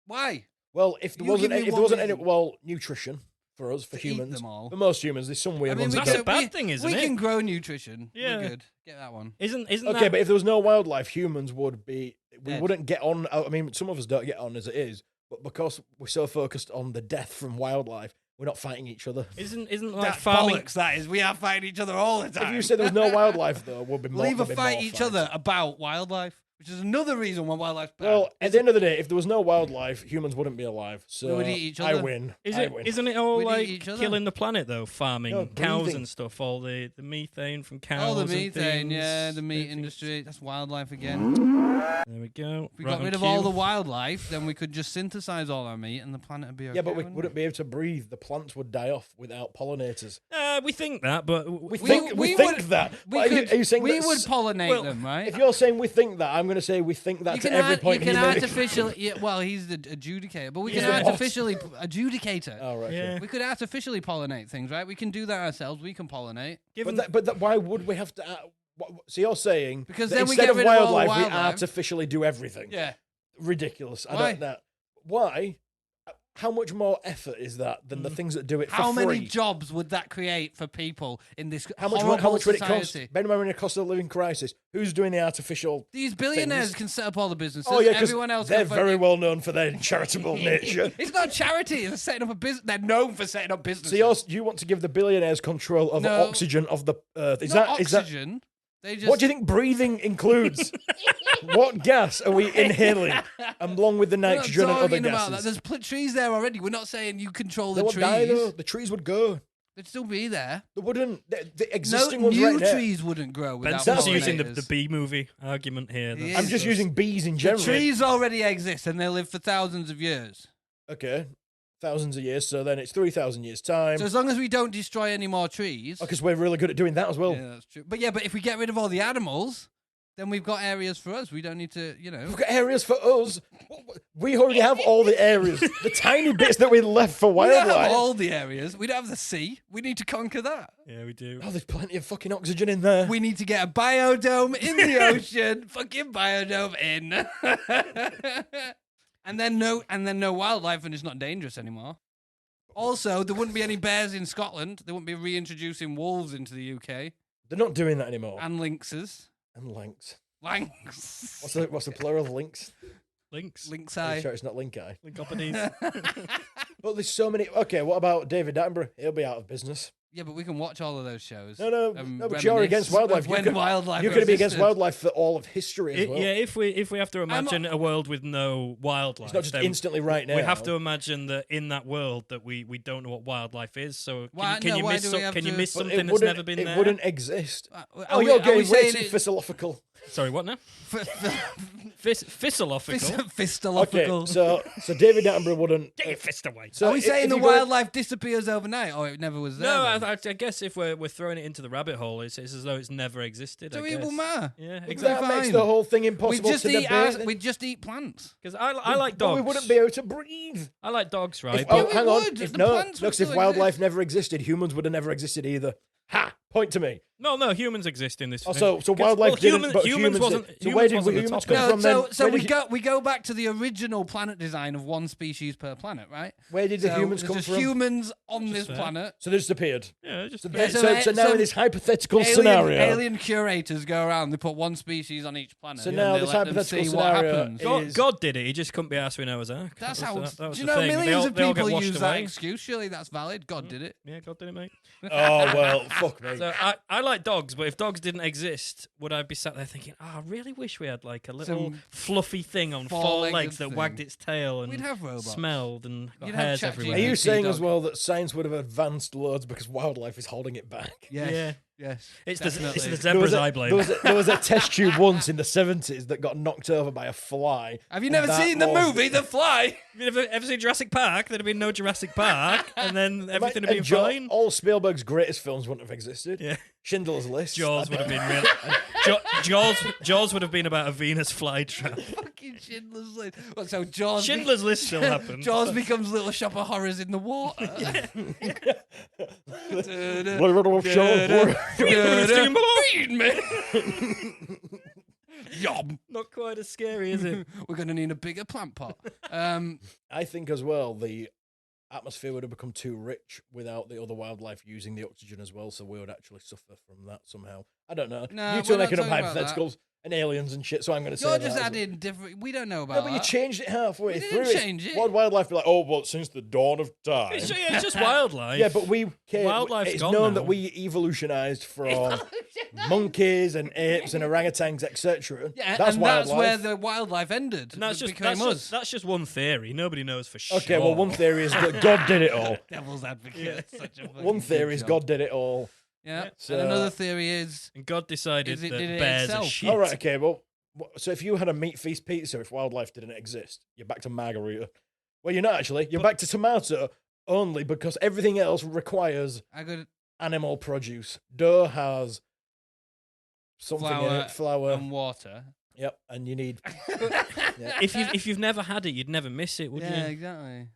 C: Why?
B: Well, if there
C: You
B: wasn't
C: give me
B: if there
C: one
B: wasn't any
C: reason.
B: Nutrition for us, for
C: To eat
B: humans.
C: them all.
B: For most humans, there's some weird ones.
C: we
B: that
A: That's
C: can-
A: a bad
C: we-
A: thing, isn't
C: we
A: it?
C: can grow nutrition.
A: Yeah.
C: We're good. Get that one.
A: Isn't
B: Okay,
A: that...
B: but if there was no wildlife, humans would be. We
C: Dead.
B: wouldn't get on. I mean, some of us don't get on as it is, but because we're so focused on the death from wildlife, we're not fighting each other.
A: Isn't like
C: That
A: farming...
C: bollocks, that is. We are fighting each other all the time.
B: If you said there was no wildlife, though, we'd be more.
C: we'll either
B: there'd be
C: fight
B: more
C: each
B: fights.
C: other about wildlife, which is another reason why wildlife's bad.
B: Well, at the end of the day, if there was no wildlife, humans wouldn't be alive. So
C: We would eat each
B: I
C: other.
B: win.
A: Isn't
B: I
A: it all
C: We'd eat
A: like
C: each other.
A: killing the planet though? Farming
B: No,
A: cows
B: breathing.
A: and stuff, all the methane from cows.
C: oh, the
A: and
C: methane,
A: things,
C: yeah, the meat
A: everything.
C: industry. That's wildlife again.
A: There we go.
C: If we
A: Right
C: got
A: on
C: rid of
A: cue.
C: all the wildlife, then we could just synthesize all our meat and the planet would be okay.
B: Yeah, but we
C: wouldn't
B: wouldn't be able to breathe. The plants would die off without pollinators.
A: We think that, but
B: We
C: We-
B: think
C: we
B: that.
C: would-
B: But
C: We
B: are you
C: could,
B: saying
C: we
B: that
C: would pollinate
A: well,
C: them, right?
B: if you're saying we think that, I'm going to say we think that
C: You
B: to
C: can,
B: every
C: art-
B: point
C: you can
B: he makes.
C: artificially. Yeah, well, he's the adjudicator, but we
A: He's
C: can
A: the boss.
C: artificially adjudicator.
B: Oh, right.
A: Yeah.
B: Okay.
C: We could artificially pollinate things, right? We can do that ourselves. We can pollinate.
A: Given
B: But why would we have to? So you're saying
C: Because
B: that
C: then we
B: instead
C: get
B: of
C: rid of all the
B: wildlife, we
C: wildlife.
B: artificially do everything.
C: Yeah.
B: Ridiculous. I
C: Why?
B: don't know. Why? How much more effort is that than the things that do it for
C: How
B: free?
C: many jobs would that create for people in this
B: How much
C: horrible
B: would it cost?
C: society?
B: Ben, we're in a cost of living crisis. Who's doing the artificial?
C: These billionaires
B: things?
C: can set up all the businesses.
B: Oh yeah, because
C: everyone else.
B: they're
C: can
B: very
C: fucking-
B: well known for their charitable nature.
C: It's not charity. It's setting up a business. They're known for setting up businesses.
B: So you want to give the billionaires control of
C: No.
B: oxygen of the earth? Is
C: not
B: that
C: oxygen. They just.
B: what do you think breathing includes? What gas are we inhaling along with the
C: We're not
B: nitrogen and other
C: talking about
B: gases?
C: that. There's trees there already. We're not saying you control
B: They
C: the
B: would
C: trees.
B: die though. The trees would go.
C: They'd still be there.
B: They wouldn't. The
C: No
B: existing ones
C: new
B: right now.
C: trees wouldn't grow without
A: Benson's using the
C: pollinators.
A: B movie argument here.
C: He
B: I'm
C: is.
B: just using bees in
C: The
B: general.
C: trees already exist and they live for thousands of years.
B: Okay, thousands of years. So then it's 3,000 years time.
C: So as long as we don't destroy any more trees,
B: Because we're really good at doing that as well.
C: yeah, that's true. But if we get rid of all the animals, then we've got areas for us. We don't need to,
B: We've got areas for us. We already have all the areas. The tiny bits that we left for
C: We don't have
B: wildlife.
C: all the areas. We don't have the sea. We need to conquer that.
A: Yeah, we do.
B: Oh, there's plenty of fucking oxygen in there.
C: We need to get a biodome in the ocean. Fucking biodome in. and then no wildlife, and it's not dangerous anymore. Also, there wouldn't be any bears in Scotland. They wouldn't be reintroducing wolves into the UK
B: They're not doing that anymore.
C: and lynxes.
B: And lynx.
C: Lynx.
B: What's the plural of lynx?
A: Links.
C: Lynx
B: I'm
C: eye.
B: sure it's not link eye.
A: Linkopodes.
B: But there's so many. Okay, what about David Attenborough? He'll be out of business.
C: Yeah, but we can watch all of those shows.
B: No,
C: and
B: but you're against
C: reminisce
B: wildlife.
C: of when wildlife
B: You're going to be against
C: existed.
B: wildlife for all of history as well.
A: Yeah, if we have to imagine a world with no wildlife,
B: It's not just
A: then
B: instantly right now.
A: we have to imagine that in that world that we don't know what wildlife is. So
C: Why-
A: can
C: no,
A: you
C: why
A: miss
C: do we have
A: can you
C: to-
A: miss
B: But
A: something
B: it
A: that's
B: wouldn't-
A: never been
B: it
A: there?
B: wouldn't exist.
C: Are
B: Oh,
C: we-
B: you're
C: are we
B: getting way
C: saying
B: too
C: it-
B: philosophical.
A: Sorry, what now? Fistological.
C: Fistological.
B: Okay, so David Attenborough wouldn't.
A: Get your fist away.
B: So
C: Are we
B: if-
C: saying
B: if
C: the
B: you go-
C: wildlife disappears overnight, or it never was there?
A: No,
C: then?
A: I guess if we're throwing it into the rabbit hole, it's as though it's never existed.
C: So
A: I
C: it
A: guess.
C: will matter.
A: Yeah,
C: We'll
A: exactly.
B: That makes
C: fine.
B: the whole thing
C: We
B: impossible
C: just
B: to
C: eat
B: debate.
C: we just eat plants.
A: Because I like
B: But
A: dogs.
B: we wouldn't be able to breathe.
A: I like dogs, right?
B: If,
A: But-
B: oh,
C: we
B: hang on.
C: would.
B: If
C: The
B: no,
C: plants would
B: looks if
C: still
B: wildlife
C: exist.
B: never existed, humans would have never existed either. Ha! Point to me.
A: no, humans exist in this.
B: Oh,
A: thing.
B: so
A: 'Cause-
B: wildlife
A: well,
B: didn't, but
A: humans wasn't.
B: did. So
A: humans
B: where did
A: wasn't the
B: humans
A: topic.
B: come
C: No,
B: from then?
C: so
B: Where
C: we
B: did
C: go back to the original planet design of one species per planet, right?
B: Where did the
C: So
B: humans
C: there's
B: come
C: just
B: from?
C: humans on
A: Just
C: this
A: fair.
C: planet.
B: So they disappeared.
A: Yeah, just
B: So,
C: Yeah,
B: so now
C: so
B: in this hypothetical
C: Alien,
B: scenario,
C: alien curators go around. They put one species on each planet.
B: So
C: and
B: now
C: they
B: this
C: let them
B: hypothetical
C: see what
B: scenario
C: happens.
B: is-
A: God did it. He just couldn't be asked with Noah's Ark.
C: That's
A: That
C: how.
A: was
C: Do you
A: the
C: know
A: thing.
C: millions of
A: They all get
C: people
A: washed
C: use that
A: away.
C: excuse? Surely that's valid. God did it.
A: Yeah, God did it, mate.
B: oh well, fuck me.
A: So I like dogs, but if dogs didn't exist, would I be sat there thinking, "Oh, I really wish we had like a little
C: Some
A: fluffy thing on four
C: four-legged
A: legs that
C: thing.
A: wagged its tail and
C: We'd have robots.
A: smelled and got
C: You'd have
A: hairs
C: ChatGPT.
A: everywhere."
B: Are you
C: GPT
B: saying as
C: dog.
B: well that science would have advanced loads because wildlife is holding it back?
C: Yes.
A: Yeah.
C: Yes.
A: It's
C: definitely.
A: the zebras I blame.
B: There was a test tube once in the 70s that got knocked over by a fly.
C: Have you never
B: That
C: seen the
B: was-
C: movie The Fly?
A: Have you ever seen Jurassic Park? There'd have been no Jurassic Park, and then everything would
B: And
A: be fine.
B: all Spielberg's greatest films wouldn't have existed.
A: Yeah.
B: Schindler's List.
A: Jaws would have been real. Jaws would have been about a Venus flytrap.
C: Fucking Schindler's List. Well, so Jaws.
A: Schindler's List still happens.
C: Jaws becomes Little Shop of Horrors in the water. Feed me. Yum.
A: Not quite as scary, is it?
C: We're going to need a bigger plant pot.
B: I think as well the atmosphere would have become too rich without the other wildlife using the oxygen as well, so we would actually suffer from that somehow. I don't know.
C: No,
B: You two
C: we're
B: are
C: not
B: making up
C: talking about that.
B: hypotheticals and aliens and shit, so I'm going to say
C: You're
B: that
C: just
B: as well.
C: adding different. We don't know about
B: No, but you
C: that.
B: changed it halfway
C: We
B: through.
C: didn't change it.
B: What wildlife be like? Oh, well, since the dawn of time.
A: It's just wildlife.
B: Yeah, but we came,
A: Wildlife's
B: it's
A: gone
B: known
A: now.
B: that we evolutionized from monkeys and apes and orangutans, etc.
C: Yeah,
B: that's
C: and
B: wildlife.
C: that's where the wildlife ended.
A: And that's
C: It
A: just
C: became us.
A: that's just one theory. Nobody knows for sure.
B: Okay, well, one theory is that God did it all.
C: Devil's advocate. Such a fucking
B: One theory
C: good
B: is
C: job.
B: God did it all.
C: Yeah.
B: So-
C: And another theory is
A: And God decided
C: Is it-
A: that
C: did it
A: bears are
C: itself?
A: shit.
B: All right, okay, well, so if you had a meat feast pizza, if wildlife didn't exist, you're back to margarita. Well, you're not actually. You're back to tomato only because everything else requires
C: I got
B: animal produce. Dough has something in it, flour.
C: and water.
B: Yep, and you need.
A: If you've never had it, you'd never miss it, would
C: Yeah,
A: you?
C: exactly.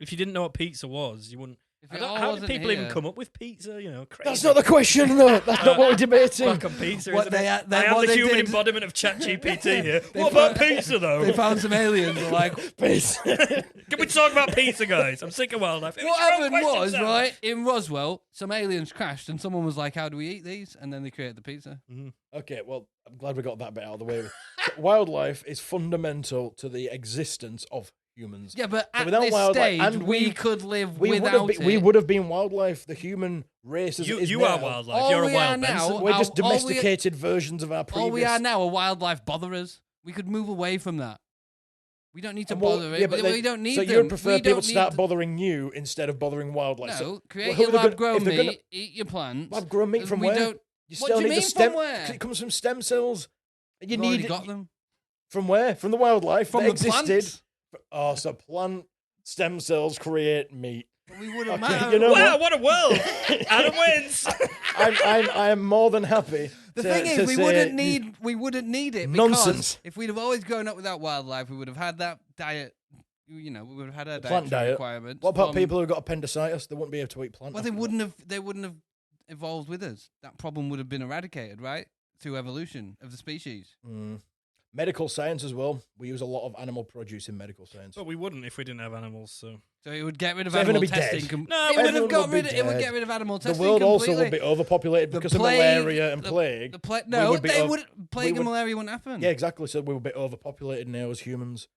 A: If you didn't know what pizza was, you wouldn't.
C: If it all
A: How did
C: wasn't
A: people even
C: here-
A: come up with pizza? You know, crazy.
B: That's not the question, though. That's not what we're debating.
A: Back on pizza.
C: What
A: isn't
C: they
A: it?
C: had-
A: I am
C: what
A: the
C: they
A: human
C: did-
A: embodiment of ChatGPT here.
C: They
A: What
C: found-
A: about pizza, though?
C: They found some aliens who were like,
B: Peace.
A: Can we talk about pizza, guys? I'm sick of wildlife. It
C: what
A: was your own
C: happened
A: question,
C: was,
A: Sam.
C: right, in Roswell, some aliens crashed and someone was like, how do we eat these? And then they created the pizza.
B: Okay, well, I'm glad we got that bit out of the way. So wildlife is fundamental to the existence of humans.
C: Yeah, but
B: So
C: at
B: without
C: this
B: wildlife-
C: stage,
B: and
C: we
B: we-
C: could live
B: We would,
C: without
B: have been,
C: it.
B: we would have been wildlife. The human race is
A: You
B: now.
A: are wildlife.
C: All
A: You're a
C: we
A: wild
C: are now-
A: Benson.
B: We're just
C: all we-
B: domesticated versions of our previous.
C: All we are now are wildlife botherers. We could move away from that. We don't need to
B: Well,
C: bother
B: yeah,
C: it.
B: but
C: we
B: they-
C: don't need
B: So
C: them.
B: you'd prefer
C: We
B: people
C: don't
B: to start
C: need
B: bothering you instead of bothering wildlife?
C: No,
B: So,
C: create
B: who
C: your
B: are they gonna-
C: lab-grown
B: if they're
C: meat,
B: gonna-
C: eat your plants.
B: Lab-grown meat from
C: we
B: where?
C: Don't,
B: You
C: what
B: still
C: do you
B: need
C: mean
B: the stem.
C: from where?
B: It comes from stem cells. And you
C: We've already
B: need
C: got them.
B: from where? From the wildlife
C: From
B: that
C: the
B: existed.
C: plants.
B: Oh, so plant stem cells create meat.
C: We wouldn't
B: Okay,
C: matter.
B: you know
A: Wow,
B: what?
A: what a world! Adam wins.
B: I am more than happy.
C: The
B: to-
C: thing
B: to
C: is, we
B: say
C: wouldn't need it. Because
B: Nonsense.
C: if we'd have always grown up without wildlife, we would have had that diet. You know, we would have had our
B: plant
C: dietary
B: diet.
C: requirements.
B: What about
C: from-
B: people who've got appendicitis? They wouldn't be able to eat plant.
C: Well, they wouldn't have. They wouldn't have evolved with us. That problem would have been eradicated, right, through evolution of the species.
B: Medical science as well. We use a lot of animal produce in medical science.
A: But we wouldn't if we didn't have animals. So
C: So it would get rid of
B: So everyone
C: animal
B: would be dead.
C: testing.
A: No,
C: it would have
B: everyone
C: got
B: would be
C: rid. It would
B: dead.
C: get rid of animal
B: The
C: testing.
B: world also
C: completely.
B: would be overpopulated
C: The
B: because
C: plague-
B: of malaria and plague.
C: No,
B: would be
C: they
B: ov-
C: would. Plague
B: we
C: and
B: would-
C: malaria wouldn't happen.
B: Yeah, exactly. So we would be overpopulated now as humans.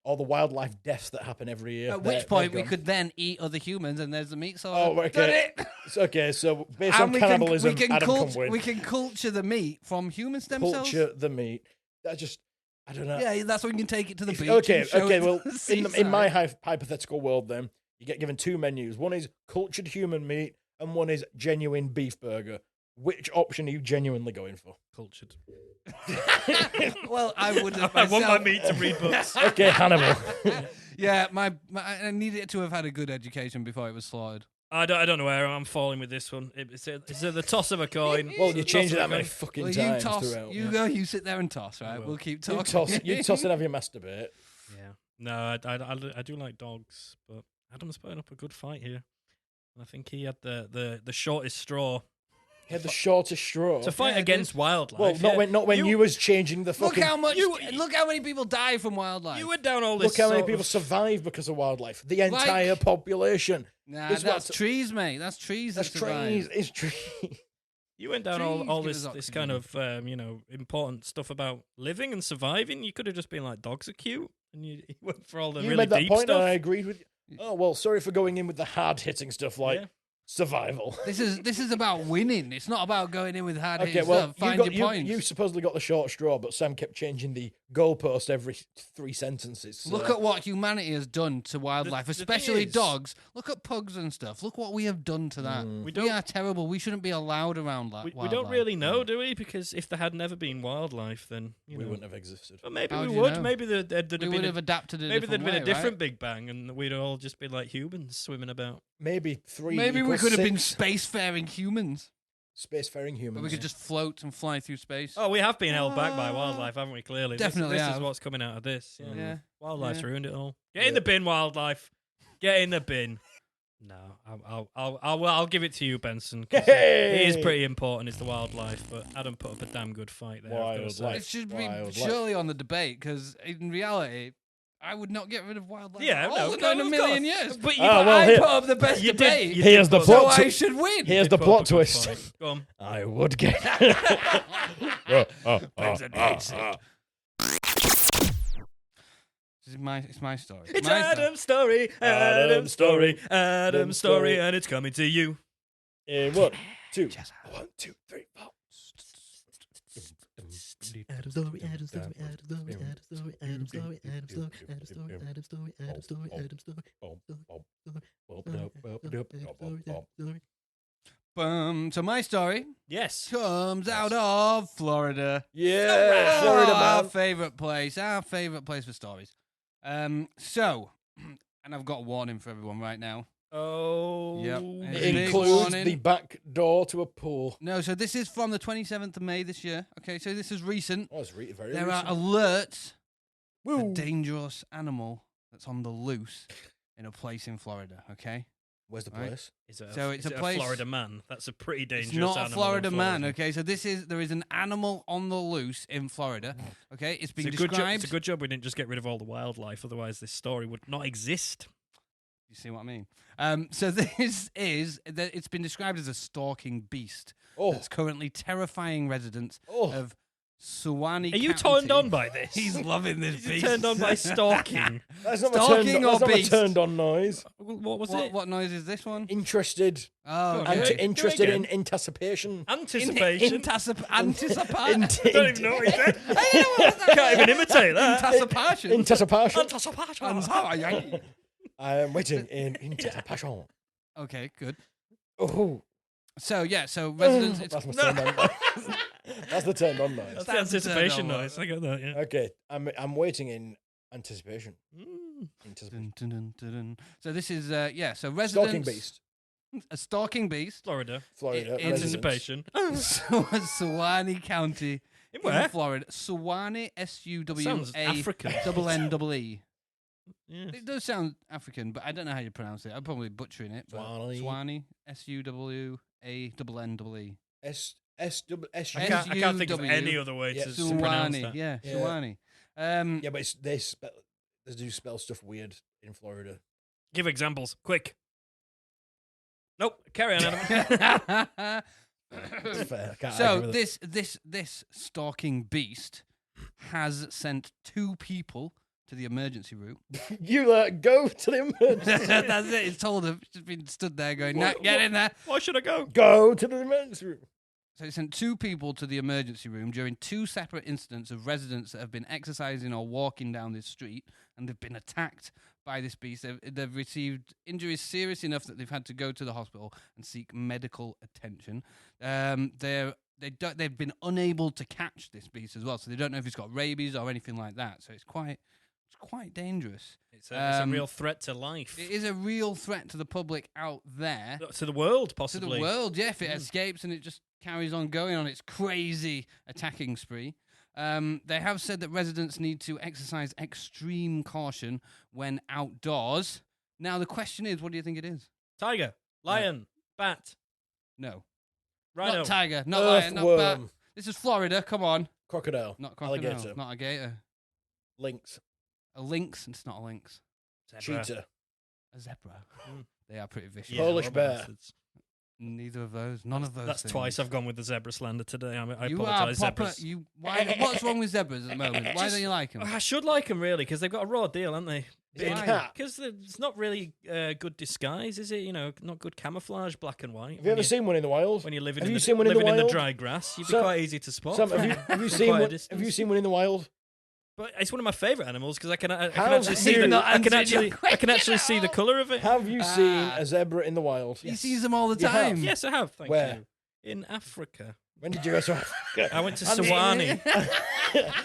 B: All the wildlife deaths that happen every year.
C: At
B: they're-
C: which point
B: they're
C: we
B: gone.
C: could then eat other humans, and there's the meat source.
B: Oh, okay.
C: Done it.
B: It's okay, so based
C: And
B: on
C: we
B: cannibalism,
C: can
B: Adam can win.
C: we can culture the meat from human stem
B: Culture
C: cells.
B: the meat. That just, I don't know.
C: Yeah, that's when we can take it to the beach.
B: Okay,
C: and show
B: okay.
C: it to
B: Well,
C: the
B: in my
C: seaside.
B: hypothetical world, then you get given two menus. One is cultured human meat, and one is genuine beef burger. Which option are you genuinely going for?
A: cultured.
C: Well, I would have.
A: I want my
C: myself-
A: meat to read books.
B: Okay, Hannibal.
C: Yeah, I needed to have had a good education before it was slaughtered.
A: I don't know where I'm falling with this one. It's the toss of a coin.
B: Well,
A: It's
B: you
A: the
B: change
A: toss
B: it
A: of
B: that
A: a
B: many
A: coin.
B: fucking
C: Well,
B: times
C: you toss.
B: throughout.
C: You
B: yeah.
C: go. You sit there and toss. Right,
A: will.
C: we'll keep
B: You
C: talking.
B: toss and have your masturbate.
A: Yeah. No, I do like dogs, but Adam's putting up a good fight here. And I think he had the shortest straw
B: He had the shortest straw.
A: to fight
C: Yeah,
A: against wildlife.
B: Well, not when you was changing the
C: Look
B: fucking.
C: how much.
A: You-
C: Look how many people die from wildlife.
A: You went down all this.
B: Look how many
A: sort
B: people
A: of-
B: survive because of wildlife. The entire population.
C: Nah,
B: This
C: that's
B: what's-
C: trees, mate. That's trees.
B: That's
C: that survive.
B: trees. It's trees.
A: You went down
C: Trees
A: all
C: give
A: this
C: us
A: this kind of important stuff about living and surviving. You could have just been like, dogs are cute, and you went for all the
B: You
A: really
B: made that
A: deep
B: point,
A: stuff.
B: and I agreed with you. Oh well, sorry for going in with the hard hitting stuff like
A: Yeah.
B: survival.
C: This is about winning. It's not about going in with hard
B: Okay,
C: hitting
B: well,
C: stuff. Find your points.
B: you supposedly got the short straw, but Sam kept changing the goalpost every 3 sentences. So.
C: Look at what humanity has done to wildlife,
A: the thing
C: especially
A: is-
C: dogs. Look at pugs and stuff. Look what we have done to that.
B: Mm.
A: We
C: We
A: don't-
C: are terrible. We shouldn't be allowed around that.
A: We don't really know, do we? Because if there had never been wildlife, then
B: we
A: know.
B: wouldn't have existed.
A: But maybe
C: How
A: we
C: do you
A: would.
C: know?
A: Maybe there'd
C: We
A: have
C: would
A: been
C: have adapted a
A: maybe there'd
C: different
A: been a
C: way,
A: different
C: right?
A: Big Bang, and we'd all just be like humans swimming about.
B: Maybe 3.
C: Maybe we
B: equals
C: could have been
B: 6.
C: spacefaring humans,
B: Spacefaring humans.
C: but we could just float and fly through space.
A: Oh, we have been held back by wildlife, haven't we? Clearly,
C: Definitely
A: This is
C: have.
A: what's coming out of this. Yeah.
C: Yeah.
A: Wildlife's
C: Yeah.
A: ruined it all. Get in the bin, wildlife. Get in the bin. No, I'll give it to you, Benson. 'Cause it is pretty important. It's the wildlife, but Adam put up a damn good fight there. I've gotta say.
B: Wildlife.
C: It should be
B: Wildlife.
C: surely on the debate, because in reality, I would not get rid of wildlife.
A: Yeah,
C: at all
A: no,
C: in
A: no,
C: a
A: of
C: million
A: course.
C: years.
A: But you,
B: Oh,
C: But
B: well,
C: I
B: here-
C: put up the best
A: you did.
C: debate,
A: You
B: Here's
A: did
B: the
A: put
C: so
A: up-
B: plot.
C: I should win.
B: Here's
A: you
B: the
A: put up
B: plot
A: a good
B: twist.
A: fight. Go on.
B: I would get.
C: Benson hates it. It's my story.
A: It's
C: my
A: Adam's story, Adam's story, Adam's story, and it's coming to you.
B: In 1, 2, 1, 2, 3, 4.
E: Adam story, Adam story, Adam story, Adam story, Adam story, Adam story, Adam story, Adam story, Adam story, Adam story.
C: So my story
A: Yes.
C: comes out of Florida.
B: Yeah, Florida
C: Our
B: man.
C: favorite place for stories. And I've got a warning for everyone right now.
A: Oh.
C: Yep.
B: It
C: Big
B: includes
C: warning.
B: the back door to a pool.
C: No, so this is from the 27th of May this year. Okay, so this is recent.
B: Oh, it's very
C: There
B: recent.
C: are alerts for
B: Woo.
C: dangerous animal that's on the loose in a place in Florida. Okay,
B: Where's the
C: Right.
B: place?
A: Is it
C: So it's
A: is
C: a
A: it
C: place-
A: Florida man. That's a pretty dangerous
C: it's not a
A: animal in
C: Florida man.
A: Florida.
C: Okay, so there is an animal on the loose in Florida. Okay, it's been
A: It's a good job.
C: described.
A: It's a good job we didn't just get rid of all the wildlife. Otherwise, this story would not exist.
C: You see what I mean? So it's been described as a stalking beast
B: Oh,
C: that's currently terrifying residents
B: oh.
C: of Suwannee
A: Are you
C: County.
A: turned on by this?
C: He's loving this
A: Is he
C: beast.
A: turned on by stalking?
B: That's not
C: Stalking
B: my
C: or beast?
B: turned on noise.
A: What was
C: What,
A: it?
C: what noise is this one?
B: Interested.
C: Oh,
A: Okay.
C: okay.
B: Interested in
A: again.
B: anticipation.
A: Anticipation.
C: Anticipation.
A: I don't even know what he said. Can't even imitate that.
C: Anticipation.
B: Anticipation.
A: Anticipation.
B: I am waiting in anticipation.
C: Okay, good.
B: Oh,
C: So residents. It's,
B: that's my turned on noise. That's the turned on noise.
A: That's the
C: That's the
A: anticipation
C: turn on.
A: noise. I got that. Yeah.
B: Okay, I'm waiting in anticipation.
A: Mm.
B: Anticipation.
C: Dun, dun, dun, dun. So this is So residents.
B: Stalking beast.
C: A stalking beast.
A: Florida.
B: Florida.
C: In-
B: residents.
A: Anticipation.
C: Suwannee County.
A: In where?
C: In Florida. Suwannee.
A: Sounds African.
C: SUWANEE.
A: Yeah.
C: It does sound African, but I don't know how you pronounce it. I'm probably butchering it. But
B: Swanee.
C: Suwannee. SUWANEE.
B: S.
A: I can't think of
C: SUW.
A: any other way
B: Yeah.
A: to pronounce
C: Suwannee.
A: that.
C: Yeah,
B: Yeah.
C: Suwannee.
B: Yeah, but they do spell stuff weird in Florida.
A: Give examples, quick. Nope. Carry on, Adam.
B: It's fair. I can't
C: So
B: argue with it.
C: this stalking beast has sent 2 people to the emergency room.
B: You go to the emergency.
C: That's it. It's told them. It's just been stood there going, nah, get in there.
A: Why should I go?
B: Go to the emergency room.
C: So it sent 2 people to the emergency room during 2 separate incidents of residents that have been exercising or walking down this street, and they've been attacked by this beast. They've received injuries serious enough that they've had to go to the hospital and seek medical attention. They've been unable to catch this beast as well, so they don't know if it's got rabies or anything like that. So it's quite dangerous.
A: It's a real threat to life.
C: It is a real threat to the public out there.
A: To the world,
C: To
A: possibly.
C: the world, yeah, if it escapes and it just carries on going on its crazy attacking spree. They have said that residents need to exercise extreme caution when outdoors. Now, the question is, what do you think it is?
A: Tiger, lion, bat,
C: No.
A: rhino.
C: Not tiger, not lion, not bat.
B: Earthworm.
C: This is Florida, come on.
B: Crocodile.
C: Not crocodile,
B: Alligator.
C: not a gator.
B: Lynx.
C: A lynx, it's not a lynx.
A: Zebra.
B: Cheetah.
C: A zebra.
A: Mm.
C: They are pretty vicious.
A: Yeah,
B: Polish
A: horrible
B: bear.
A: bastards.
C: Neither of those, none of those
A: That's
C: things.
A: twice I've gone with the zebra slander today. I
C: You are
A: apologise,
C: proper.
A: zebras.
C: What's wrong with zebras at the moment? Why don't you like them?
A: I should like them really because they've got a raw deal, haven't they?
B: Is it a
C: Why?
B: cat?
A: Because it's not really good disguise, is it? You know, not good camouflage, black and white.
B: Have you ever seen one in the wild?
A: When you're living,
B: Have
A: in,
B: you
A: the,
B: seen one in the
A: living in the
B: wild?
A: dry grass, you'd be
B: Sam-
A: quite easy to spot.
B: Sam, have you
A: from
B: seen
A: quite a
B: one? Have
A: distance.
B: you seen one in the wild?
A: But it's one of my favourite animals because I can
B: How
A: actually see
B: you
A: the
B: not
A: I can
C: answering your
A: actually
C: question
A: see the
C: at all?
A: colour of it.
B: Have you seen a zebra in the wild?
C: He sees them all the
B: You have?
C: time.
A: Yes, I have. Thank
B: Where?
A: you. In Africa,
B: When did you go to Africa?
A: I went to
B: And-
A: Suwannee.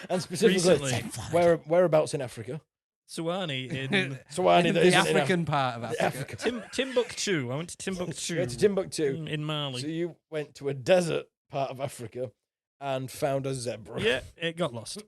B: And specifically,
A: Recently.
B: whereabouts in Africa?
A: Suwannee in
B: Suwannee, that
C: the
B: isn't in
C: African part of Africa.
B: Africa.
A: Timbuktu. I went to Timbuktu.
B: You went to Timbuktu.
A: in Mali.
B: So you went to a desert part of Africa and found a zebra.
A: Yeah, it got lost.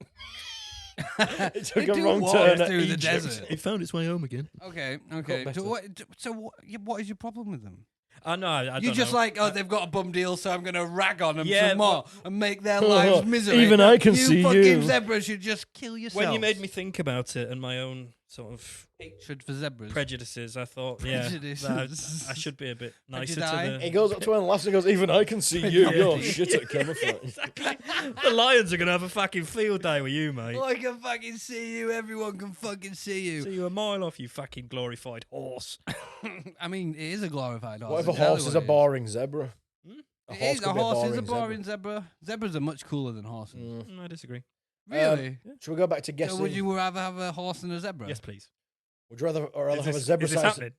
B: It took
C: They
B: a
C: do
B: wrong
C: walk
B: turn at
C: through the
B: Egypt.
C: desert.
A: It found its way home again.
C: Okay.
B: better.
C: What is your problem with them?
A: No, I
C: You're
A: don't
C: just
A: know.
C: like, they've got a bum deal, so I'm going to rag on them
A: Yeah,
C: some more and make their lives misery.
B: Even I can
C: you
B: see
C: fucking
B: you.
C: zebras should just kill yourself.
A: When you made me think about it and my own sort of
C: hatred for zebras.
A: prejudices, I thought, yeah,
C: Prejudices.
A: I should be a bit nicer to
C: Prejudice.
B: He
A: the.
B: goes up to her and laughs and goes, even I can see you.
A: Yeah.
B: You're shit at camouflage.
A: Exactly. The Lions are gonna have a fucking field day with you, mate.
C: I can fucking see you. Everyone can fucking see you.
A: See you a mile off, you fucking glorified horse.
C: I mean, it is a glorified horse.
B: What if a
C: It's exactly
B: horse is
C: what
B: a
C: it
B: boring zebra?
C: It is.
B: could
C: A
B: be
C: horse is a
B: zebra.
C: boring zebra. Zebras are much cooler than horses.
A: I disagree.
C: Really?
B: Should we go back to guessing?
C: So would you rather have a horse than a zebra?
A: Yes, please.
B: Would you rather have a
A: Is
B: zebra
A: this
B: size?
A: happening?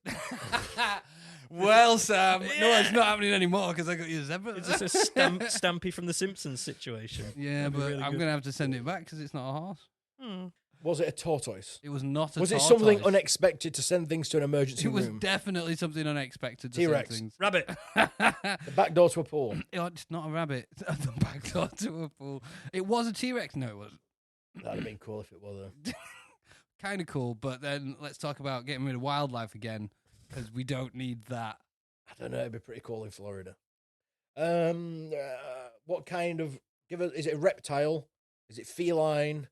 C: Well, Sam, no, it's not happening anymore because I got you a zebra.
A: Is this a Stampy from The Simpsons situation?
C: Yeah,
A: That'd be
C: but
A: really
C: I'm
A: good.
C: going to have to send it back because it's not a horse.
A: Hmm.
B: Was it a tortoise?
C: It was not a
B: Was it
C: tortoise.
B: something unexpected to send things to an emergency
C: It was
B: room?
C: definitely something unexpected.
B: T-Rex.
C: To
A: Rabbit.
B: The back door to a pool.
C: It's not a rabbit. The back door to a pool. It was a T-Rex. No, it wasn't.
B: That'd have been cool if it was.
C: Kind of cool, but then let's talk about getting rid of wildlife again, because we don't need that.
B: I don't know. It'd be pretty cool in Florida. What kind of? Is it a reptile? Is it feline?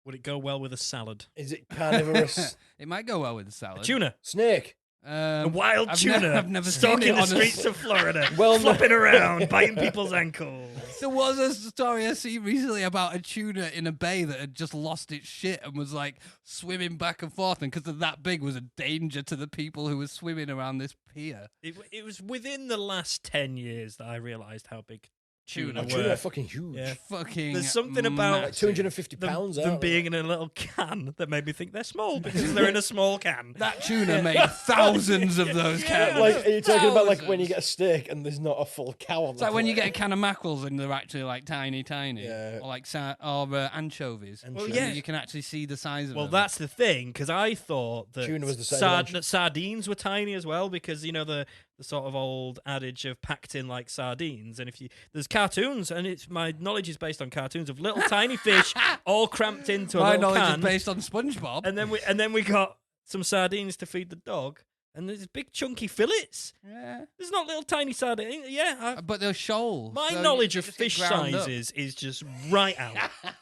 A: Would it go well with a salad?
B: Is it carnivorous?
C: It might go well with the
A: A
C: salad.
A: tuna.
B: Snake?
A: A wild
C: I've
A: tuna.
C: I've never seen
A: stalking
C: it
A: the
C: on a-
A: streets of Florida.
B: Well,
A: flopping around, biting people's ankles.
C: There was a story I seen recently about a tuna in a bay that had just lost its shit and was like swimming back and forth, and because of that big was a danger to the people who were swimming around this pier.
A: It was within the last 10 years that I realised how big tuna were.
B: Tuna are fucking huge.
A: Yeah.
C: Fucking
A: There's something about
B: Like 250 pounds.
A: them
B: aren't they?
A: being in a little can that made me think they're small because they're in a small can.
C: That tuna made thousands of those cans.
B: Like, are you talking about like when you
C: Thousands.
B: get a steak and there's not a full cow on
C: It's
B: the
C: like when you
B: plate?
C: get a can of mackerels and they're actually like tiny,
B: Yeah.
C: or like anchovies.
B: Well,
A: yeah.
C: You can actually see the size of
A: Well,
C: them.
A: that's the thing, because I thought that
B: Tuna was the same as
A: that sardines were tiny as well, because you know the sort of old adage of packed in like sardines, and there's cartoons, and it's my knowledge is based on cartoons of little tiny fish all cramped into a
C: My
A: little
C: knowledge
A: can,
C: is based on SpongeBob.
A: and then we got some sardines to feed the dog, and there's big chunky fillets.
C: Yeah.
A: There's not little tiny sardines. Yeah,
C: But they're shoals.
A: my
C: so
A: knowledge
C: you
A: of
C: just get
A: fish
C: ground up.
A: sizes is just right out.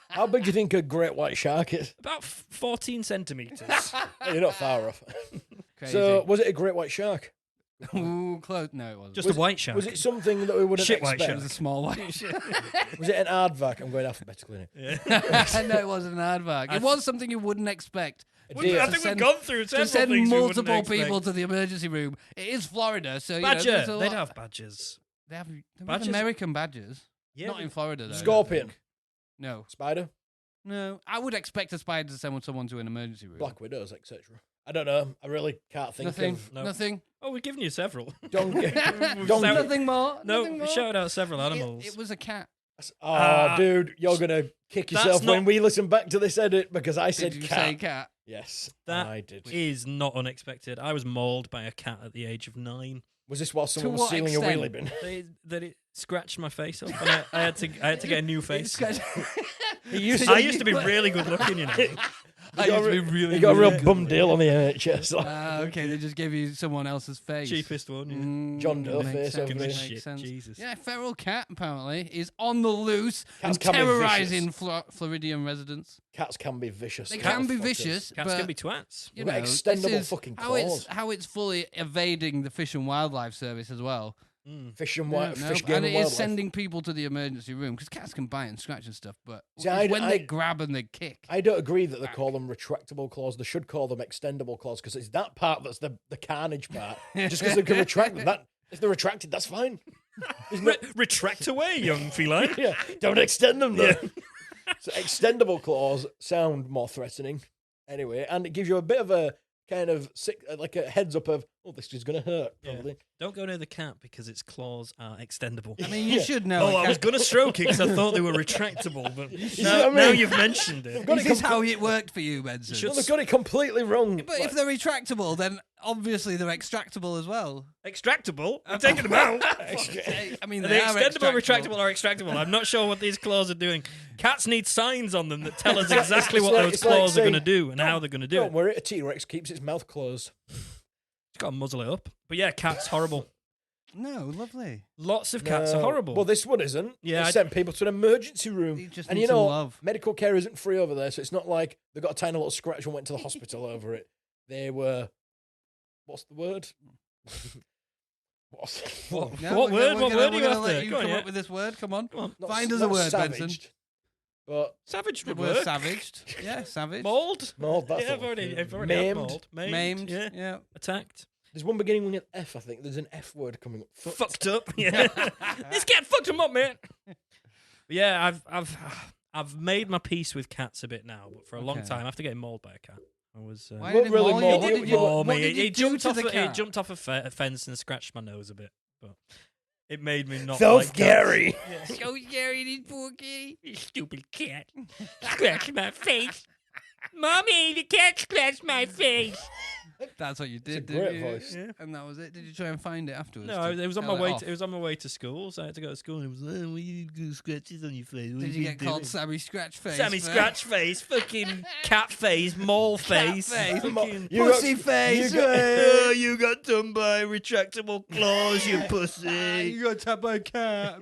B: How big do you think a great white shark is?
A: About 14 centimeters.
B: You're not far off.
C: Crazy.
B: So, was it a great white shark?
C: Ooh, close. No, it wasn't.
A: Just a white shark.
B: Was it something that we wouldn't
A: Shit white
C: It
B: expect?
C: was a small one.
B: Was it an aardvark? I'm going alphabetically now.
C: No, it wasn't an aardvark. It was something you wouldn't expect.
B: A
A: I
B: deer.
A: think
C: send-
A: we've gone through
C: To
A: several
C: send
A: things we wouldn't
C: multiple
A: expect.
C: people to the emergency room. It is Florida, so you know,
A: Badger.
C: there's a
A: They'd
C: lot-
A: have badgers.
C: They have
A: Badgers?
C: American badgers.
A: Yeah,
C: Not in Florida, though. I don't
B: Scorpion.
C: think. No.
B: Spider.
C: No. I would expect a spider to send someone to an emergency room.
B: Black widows, etc. I don't know. I really can't think
C: Nothing.
B: of.
A: No.
C: Nothing.
A: Oh, we've given you several.
B: Donkey.
A: We've
B: Donkey.
A: sound-
C: Nothing more.
A: No,
C: nothing
A: we
C: more.
A: shouted out several animals.
C: It was a cat.
B: Oh, dude, you're gonna kick
A: That's
B: yourself when
A: not-
B: we listen back to this edit because I said
C: Did you
B: cat.
C: say cat?
B: Yes,
A: That
B: I did.
A: is not unexpected. I was mauled by a cat at the age of 9.
B: Was this while someone was
C: what
B: stealing a
C: extent?
B: wheelie bin?
A: That it scratched my face up, and I had to get a new face.
B: He used
A: I used to be really good looking, you know.
C: I used to be really
B: He got a real
C: good.
B: bum deal on the NHS.
C: Okay, they just gave you someone else's face.
A: Cheapest one. Yeah.
B: John Doe
C: makes
B: face
C: sense,
B: over
C: makes
B: here.
A: Shit,
C: sense.
A: Jesus.
C: Yeah, feral cat apparently is on the loose
B: Cats
C: and
B: can be
C: terrorizing Floridian residents.
B: Cats can be vicious.
C: They
B: Cat
C: can be
B: fuckers.
C: vicious,
A: Cats
C: but
A: can be twats.
C: you
B: We've
C: know,
B: got extendable
C: this is
B: fucking
C: how it's fully evading the Fish and Wildlife Service as well.
B: Fish and
C: No,
B: wild,
C: no,
B: fish game
C: and
B: and
C: it is
B: wildlife.
C: sending people to the emergency room because cats can bite and scratch and stuff. But
B: See,
C: it's when
B: I-
C: they grab and they kick.
B: I don't agree that they call them retractable claws. They should call them extendable claws because it's that part that's the carnage part. Just because they can retract them. If they're retracted, that's fine.
A: Retract away, young feline.
B: Yeah, don't extend them though. So extendable claws sound more threatening, anyway, and it gives you a bit of a kind of like a heads up of, oh, this is going to hurt.
A: Yeah.
B: Probably.
A: Don't go near the cat because its claws are extendable.
C: I mean, you should know.
A: Oh,
C: a
A: I was
C: cat-
A: going to stroke it because I thought they were retractable, but
B: see
A: now,
B: what I mean?
A: now you've mentioned it.
B: got
C: Is
B: it
C: this how it worked for you, Benson?
B: Well, they've got it completely wrong.
C: But if they're retractable, then obviously they're extractable as well.
A: Extractable? I'm taking them out.
C: I mean,
A: Are
C: they
A: they
C: are
A: extendable, retractable, or extractable? I'm not sure what these claws are doing. Cats need signs on them that tell us exactly what those
B: it's like
A: claws are
B: saying,
A: going to do and how they're going to do
B: Don't
A: it.
B: worry, a T-Rex keeps its mouth closed.
A: It's got to muzzle it up. But yeah, cats horrible.
C: No, lovely.
A: Lots of cats are
B: No.
A: horrible.
B: Well, this one isn't.
A: Yeah,
B: They
A: I-
B: send people to an emergency room.
C: They just
B: And
C: need
B: you know,
C: some love.
B: medical care isn't free over there, so it's not like they got a tiny little scratch and went to the hospital over it. They were, what's the word?
A: What
C: No,
A: what
C: we're
A: word?
C: gonna-
A: What
C: we're
A: word
C: gonna-
A: are you
C: we're gonna
A: after?
C: let you
A: Go on,
C: come
A: yeah.
C: up with this word. Come on.
B: Not-
C: Find us a
B: not
C: word,
B: savaged,
C: Benson.
B: But
A: Savage
C: The
A: would
C: word
A: work.
C: savaged. Yeah, savage.
A: Mauled?
B: mauled, that's
A: Yeah,
B: the
A: I've
B: one.
A: already had
B: Maimed.
A: mauled.
C: Maimed.
A: Yeah.
C: Yeah.
A: Attacked.
B: There's one beginning with an F, I think. There's an F word coming up.
A: Fucked up. Yeah. This cat fucked him up, man. But yeah, I've made my peace with cats a bit now, but for a long
C: Okay.
A: time after getting mauled by a cat, I was.
C: Why
B: What
C: did it
B: really
C: maul you?
B: maul
C: What
B: you?
C: did you,
A: Maul
C: what
A: me.
C: did you
A: It
C: do
A: jumped
C: to
A: off.
C: the
A: It
C: cat?
A: jumped off a fence and scratched my nose a bit, but it made me not.
B: So
A: like
B: scary.
A: Cats.
C: So scary, this poor kitty.
A: You stupid cat! Scratch my face. Mommy, the cat scratched my face.
C: That's what you did,
B: It's a
C: didn't
B: great
C: you?
B: voice.
A: Yeah.
C: And that was it. Did you try and find it afterwards?
A: No,
C: to
A: it was on
C: tell
A: my way.
C: off?
A: It was on my way to school, so I had to go to school. And it was, well, you do scratches on your face. What
C: Did
A: have
C: you get
A: been
C: called
A: doing?"
C: Sammy Scratch Face?
A: Sammy
C: for-
A: Scratch Face, fucking cat face, mole face,
C: face.
A: fucking
B: You got-
C: Pussy face.
A: Oh, you got done by retractable claws, you
C: Ah,
A: pussy.
C: you got tapped by a cat.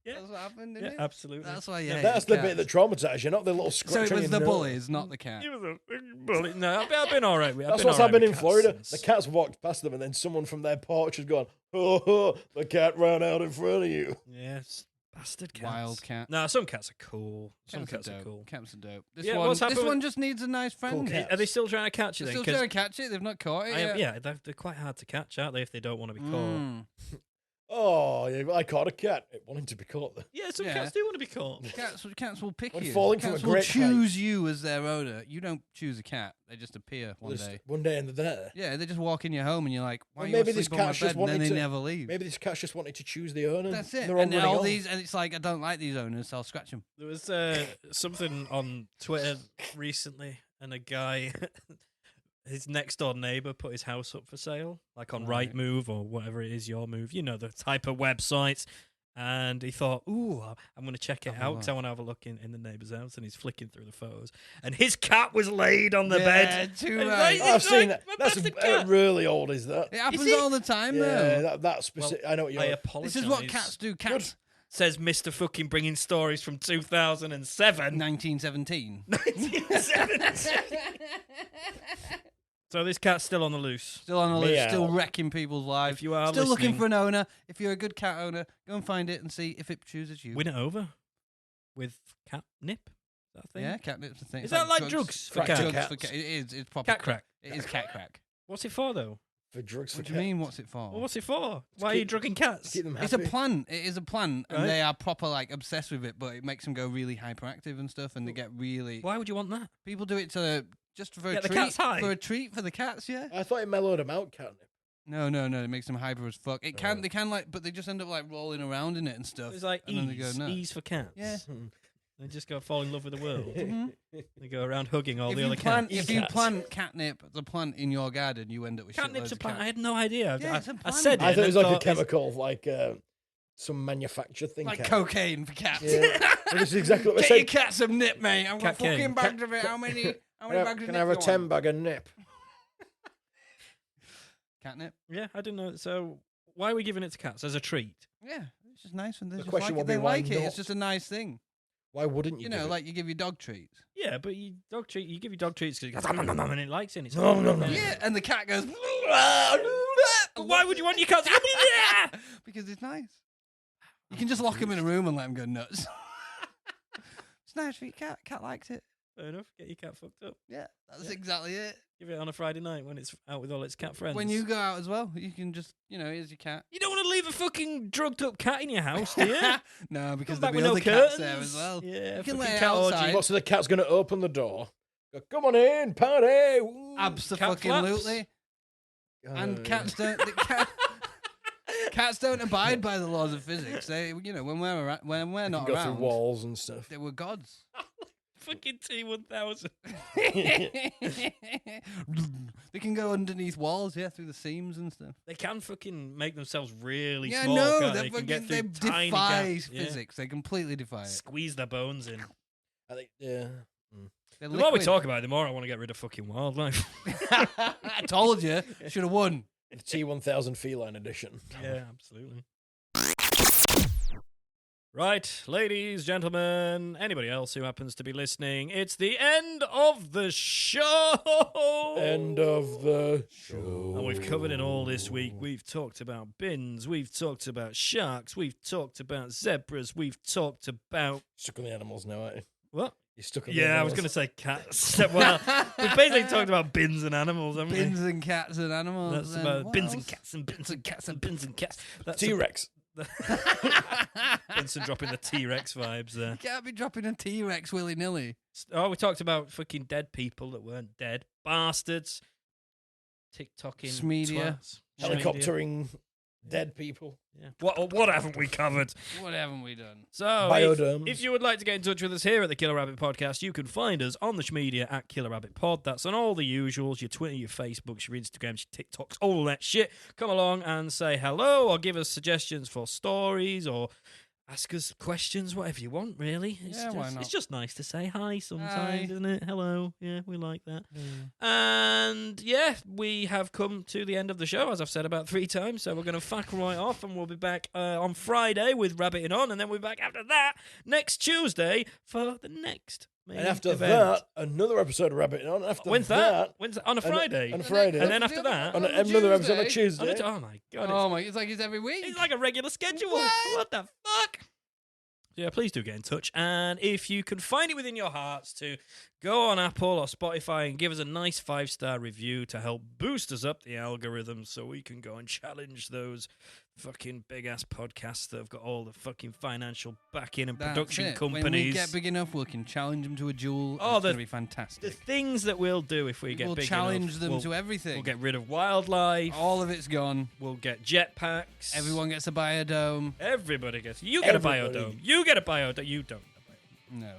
A: Yeah.
C: That's what happened,
A: Yeah,
C: didn't it?
A: absolutely.
C: That's why you
A: Yeah,
C: hate
B: That's the
C: cats.
B: bit that traumatized you, not the little scratch
C: So it
B: on
C: was
B: your
C: the
B: nose.
C: bullies, not the cat.
A: He was a fucking bully. No, I've been all right.
B: That's what's happened in Florida. The cats walked past them, and then someone from their porch has gone, oh, the cat ran out in front of you.
A: Yes, bastard cats.
C: Wild cat.
A: No, some cats are cool. Some
C: Cats
A: cats are
C: dope.
A: cool.
C: Cats are dope. This
A: Yeah,
C: one,
A: what's happened
C: this one
A: with-
C: just needs a nice friend.
B: cat.
A: Are they still trying to catch you
C: They're
A: then?
C: still
A: 'Cause
C: trying to catch it. They've not caught it
A: I am-
C: yet.
A: yeah, they're quite hard to catch, aren't they, if they don't want to be caught?
C: Mm.
B: Oh, yeah, I caught a cat. It wanted to be caught. There.
A: Yeah, some
C: Yeah.
A: cats do want to be caught.
C: Cats will pick
B: When
C: you.
B: falling from a
C: Cats will
B: great height.
C: choose you as their owner. You don't choose a cat. They just appear one
B: Just
C: day.
B: one day and they're there.
C: Yeah, they just walk in your home and you're like, why
B: Well,
C: are you
B: maybe
C: asleep
B: this
C: on my
B: cat's
C: bed?
B: just
C: And then
B: wanted
C: they
B: to-
C: never leave.
B: Maybe this cat's just wanted to choose the owner.
C: That's it.
B: And they're all
C: And then
B: running
C: all
B: on.
C: these, and it's like, I don't like these owners, so I'll scratch them.
A: There was something on Twitter recently, and a guy, his next door neighbor, put his house up for sale, like on
C: Right.
A: Rightmove or whatever it is, your move, you know, the type of websites. And he thought, ooh, I'm going to check it
C: Have a
A: out because I
C: look.
A: want to have a look in the neighbour's house. And he's flicking through the photos. And his cat was laid on the
C: Yeah,
A: bed.
C: too
A: And
C: right.
A: he's
B: I've seen
A: like,
B: that.
A: "My
B: That's
A: bastard cat."
B: really old, is that?
C: It happens
A: it?
C: all the time,
B: Yeah,
C: though.
B: that specific. I know what you're.
A: I apologise.
C: This is what cats do. Cats.
A: Says Mr. fucking bringing stories from 2007.
C: 1917.
A: 1970. So this cat's still on the loose.
C: Still on the loose,
B: Meow.
C: still wrecking people's lives.
A: If you are
C: still looking
A: listening-
C: for an owner. If you're a good cat owner, go and find it and see if it chooses you.
A: Win it over with catnip. Is that a thing?
C: Yeah, catnip's a thing.
A: Is
C: It's
A: that like drugs for
B: Crack
A: cats?
B: to
C: Drugs for
B: cats.
C: cat. It is. It's proper
A: Cat crack.
C: It is cat crack.
A: What's it for though?
B: for drugs for
C: What do you
B: cats.
C: mean? What's it for?
A: Well, what's it for? Why are you
B: keep-
A: drugging cats?
B: Keep them happy.
C: It's a plant. It is a plant,
A: Right.
C: and they are proper like obsessed with it. But it makes them go really hyperactive and stuff, and they get really.
A: Why would you want that?
C: People do it to just for
A: Get
C: a
A: the
C: treat.
A: cats high?
C: For a treat for the cats, yeah.
B: I thought it mellowed them out, catnip.
C: No, it makes them hyper as fuck. It can, they can like, but they just end up like rolling around in it and stuff.
A: It's like
C: and then they go
A: ease,
C: nuts.
A: ease for cats.
C: Yeah.
A: They just go fall in love with the world.
C: Mhm.
A: They go around hugging all
C: If
A: the
C: you
A: other
C: plant,
A: cats.
C: if you
B: Cats.
C: plant catnip, the plant in your garden, you end up with
A: Catnip's
C: shitloads
A: a
C: of
A: plant. I
C: cats.
A: had no idea.
C: Yeah, it's a
A: I
C: plant.
A: said it.
B: I
A: and
B: thought it was
A: then
B: like a
A: thought,
B: chemical, like some manufactured thing.
C: Like
B: cat.
C: cocaine for cats.
B: Yeah. This is exactly what I
C: Get your
B: said.
C: cat some nip, mate. I've got
A: Cat cane.
C: fucking bags of it. How many bags
B: Can
C: of
B: I
C: nip
B: have a
C: you
B: 10
C: want?
B: bag of nip?
C: Catnip?
A: Yeah, I didn't know. So why are we giving it to cats as a treat?
C: Yeah, it's just nice when they
B: The
C: just
B: question
C: like
B: will
C: it.
B: be
C: They
B: why
C: like it.
B: not?
C: It's just a nice thing.
B: Why wouldn't you?
C: You
B: give
C: know,
B: it?
C: like you give your dog treats.
A: Yeah, but you give your dog treats because it goes, "Nom, nom, nom," and it likes it. And it's
B: Nom, nom, nom.
C: Yeah, and the cat goes.
A: Why would you want your cat to go?
C: Because it's nice. You can just lock him in a room and let him go nuts. It's nice for your cat. Cat likes it.
A: Fair enough. Get your cat fucked up.
C: Yeah, that's exactly it.
A: Give it on a Friday night when it's out with all its cat friends.
C: When you go out as well, you can just, here's your cat.
A: You don't want to leave a fucking drugged up cat in your house, do you?
C: No, because
A: Come back
C: there'll
A: with
C: be
A: no
C: other
A: curtains.
C: cats there as well.
A: Yeah,
C: You can
A: fucking
C: let it
A: cat orgy.
C: outside.
B: What, so the cat's going to open the door? Go, come on in, party. Woo."
C: Absolutely. And cats don't. Cats don't abide by the laws of physics. They, when we're not
B: go through
C: around,
B: walls and stuff.
C: they were gods.
A: Fucking T1000.
C: They can go underneath walls, through the seams and stuff.
A: They can fucking make themselves really
C: Yeah,
A: small.
C: no,
A: can't
C: they
A: they can get
C: they
A: through tiny
C: defy
A: gaps. Yeah.
C: physics. They completely defy it.
A: Squeeze their bones in.
B: I think, yeah.
C: They're
A: The more we
C: liquid.
A: talk about it, the more I want to get rid of fucking wildlife.
C: I told you, should have won.
B: The T1000 feline edition.
A: Yeah, absolutely. Right, ladies, gentlemen, anybody else who happens to be listening, it's the end of the show.
B: End of the show.
A: And we've covered it all this week. We've talked about bins. We've talked about sharks. We've talked about zebras. We've talked about...
B: Stuck on the animals now, aren't you?
A: What?
B: You're stuck on the
A: Yeah, I
B: animals.
A: was going to say cats. Well, we've basically talked about bins and animals, haven't
C: Bins and cats and animals.
A: we? That's
C: and
A: about
C: what
A: bins
C: else?
A: and cats and bins and cats and bins and cats. That's
B: T-Rex.
A: Benson dropping the T-Rex vibes there.
C: You can't be dropping a T-Rex willy-nilly.
A: Oh, we talked about fucking dead people that weren't dead. Bastards. Tik Tokking.
C: Smedia.
A: twats. Smedia.
B: Helicoptering Dead people.
A: Yeah. What haven't we covered?
C: What haven't we done?
A: So,
B: Biodomes.
A: if you would like to get in touch with us here at the Killer Rabbit Podcast, you can find us on the media at Killer Rabbit Pod. That's on all the usuals, your Twitter, your Facebooks, your Instagrams, your TikToks, all that shit. Come along and say hello or give us suggestions for stories or ask us questions, whatever you want, really.
C: Why not?
A: It's just nice to say hi sometimes,
C: Hi.
A: isn't it? Hello. Yeah, we like that.
C: Mm.
A: And yeah, we have come to the end of the show, as I've said about 3 times. So we're going to fuck right off, and we'll be back on Friday with Rabbiting On, and then we'll be back after that next Tuesday for the next main
B: And after
A: event.
B: that, another episode of Rabbiting On. After
A: When's that? When's that? On a
B: and-
A: Friday.
B: On a Friday.
A: And then after that,
B: on another episode on
C: Tuesday.
B: Tuesday.
A: oh my god,
C: Oh my! It's like it's every week.
A: it's like a regular schedule. What the fuck? Yeah, please do get in touch. And if you can find it within your hearts to go on Apple or Spotify and give us a nice 5-star review to help boost us up the algorithm so we can go and challenge those fucking big-ass podcasts that have got all the fucking financial backing and
C: That's
A: production
C: it.
A: companies.
C: When we get big enough, we can challenge them to a duel.
A: Oh,
C: It's going to
A: the-
C: be
A: The
C: fantastic.
A: things that we'll do if we get
C: We'll
A: big
C: challenge
A: enough,
C: them
A: we'll,
C: to everything.
A: we'll get rid of wildlife.
C: All of it's gone.
A: We'll get jetpacks.
C: Everyone gets a biodome.
A: Everybody gets. You get
B: Everybody.
A: a biodome. You get a biodome. You don't.
C: No,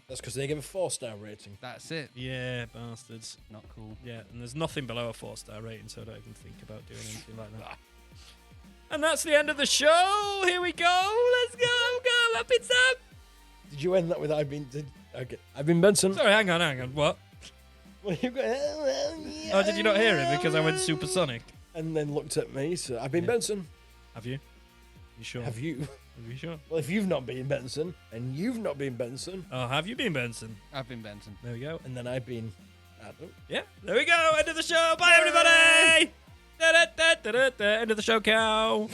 B: That's because they give a 4-star rating.
C: that's it.
A: Yeah, bastards.
C: Not cool.
A: Yeah, and there's nothing below a 4-star rating, so don't even think about doing anything like that. And that's the end of the show. Here we go. Let's go. Happy Sam.
B: Did you end that with I've been Benson?
A: Sorry, hang on. What?
B: Well, you go,
A: Oh, did you not hear it because I went supersonic?
B: and then looked at me. So I've been Benson.
A: Have you? You sure?
B: Have you?
A: Are you sure?
B: Well, if you've not been Benson and you've not been Benson,
A: Oh, have you been Benson?
C: I've been Benson.
A: There we go.
B: and then I've been Adam.
A: Yeah, there we go. End of the show. Bye, everybody. Da-da-da-da-da-da. End of the show, cow.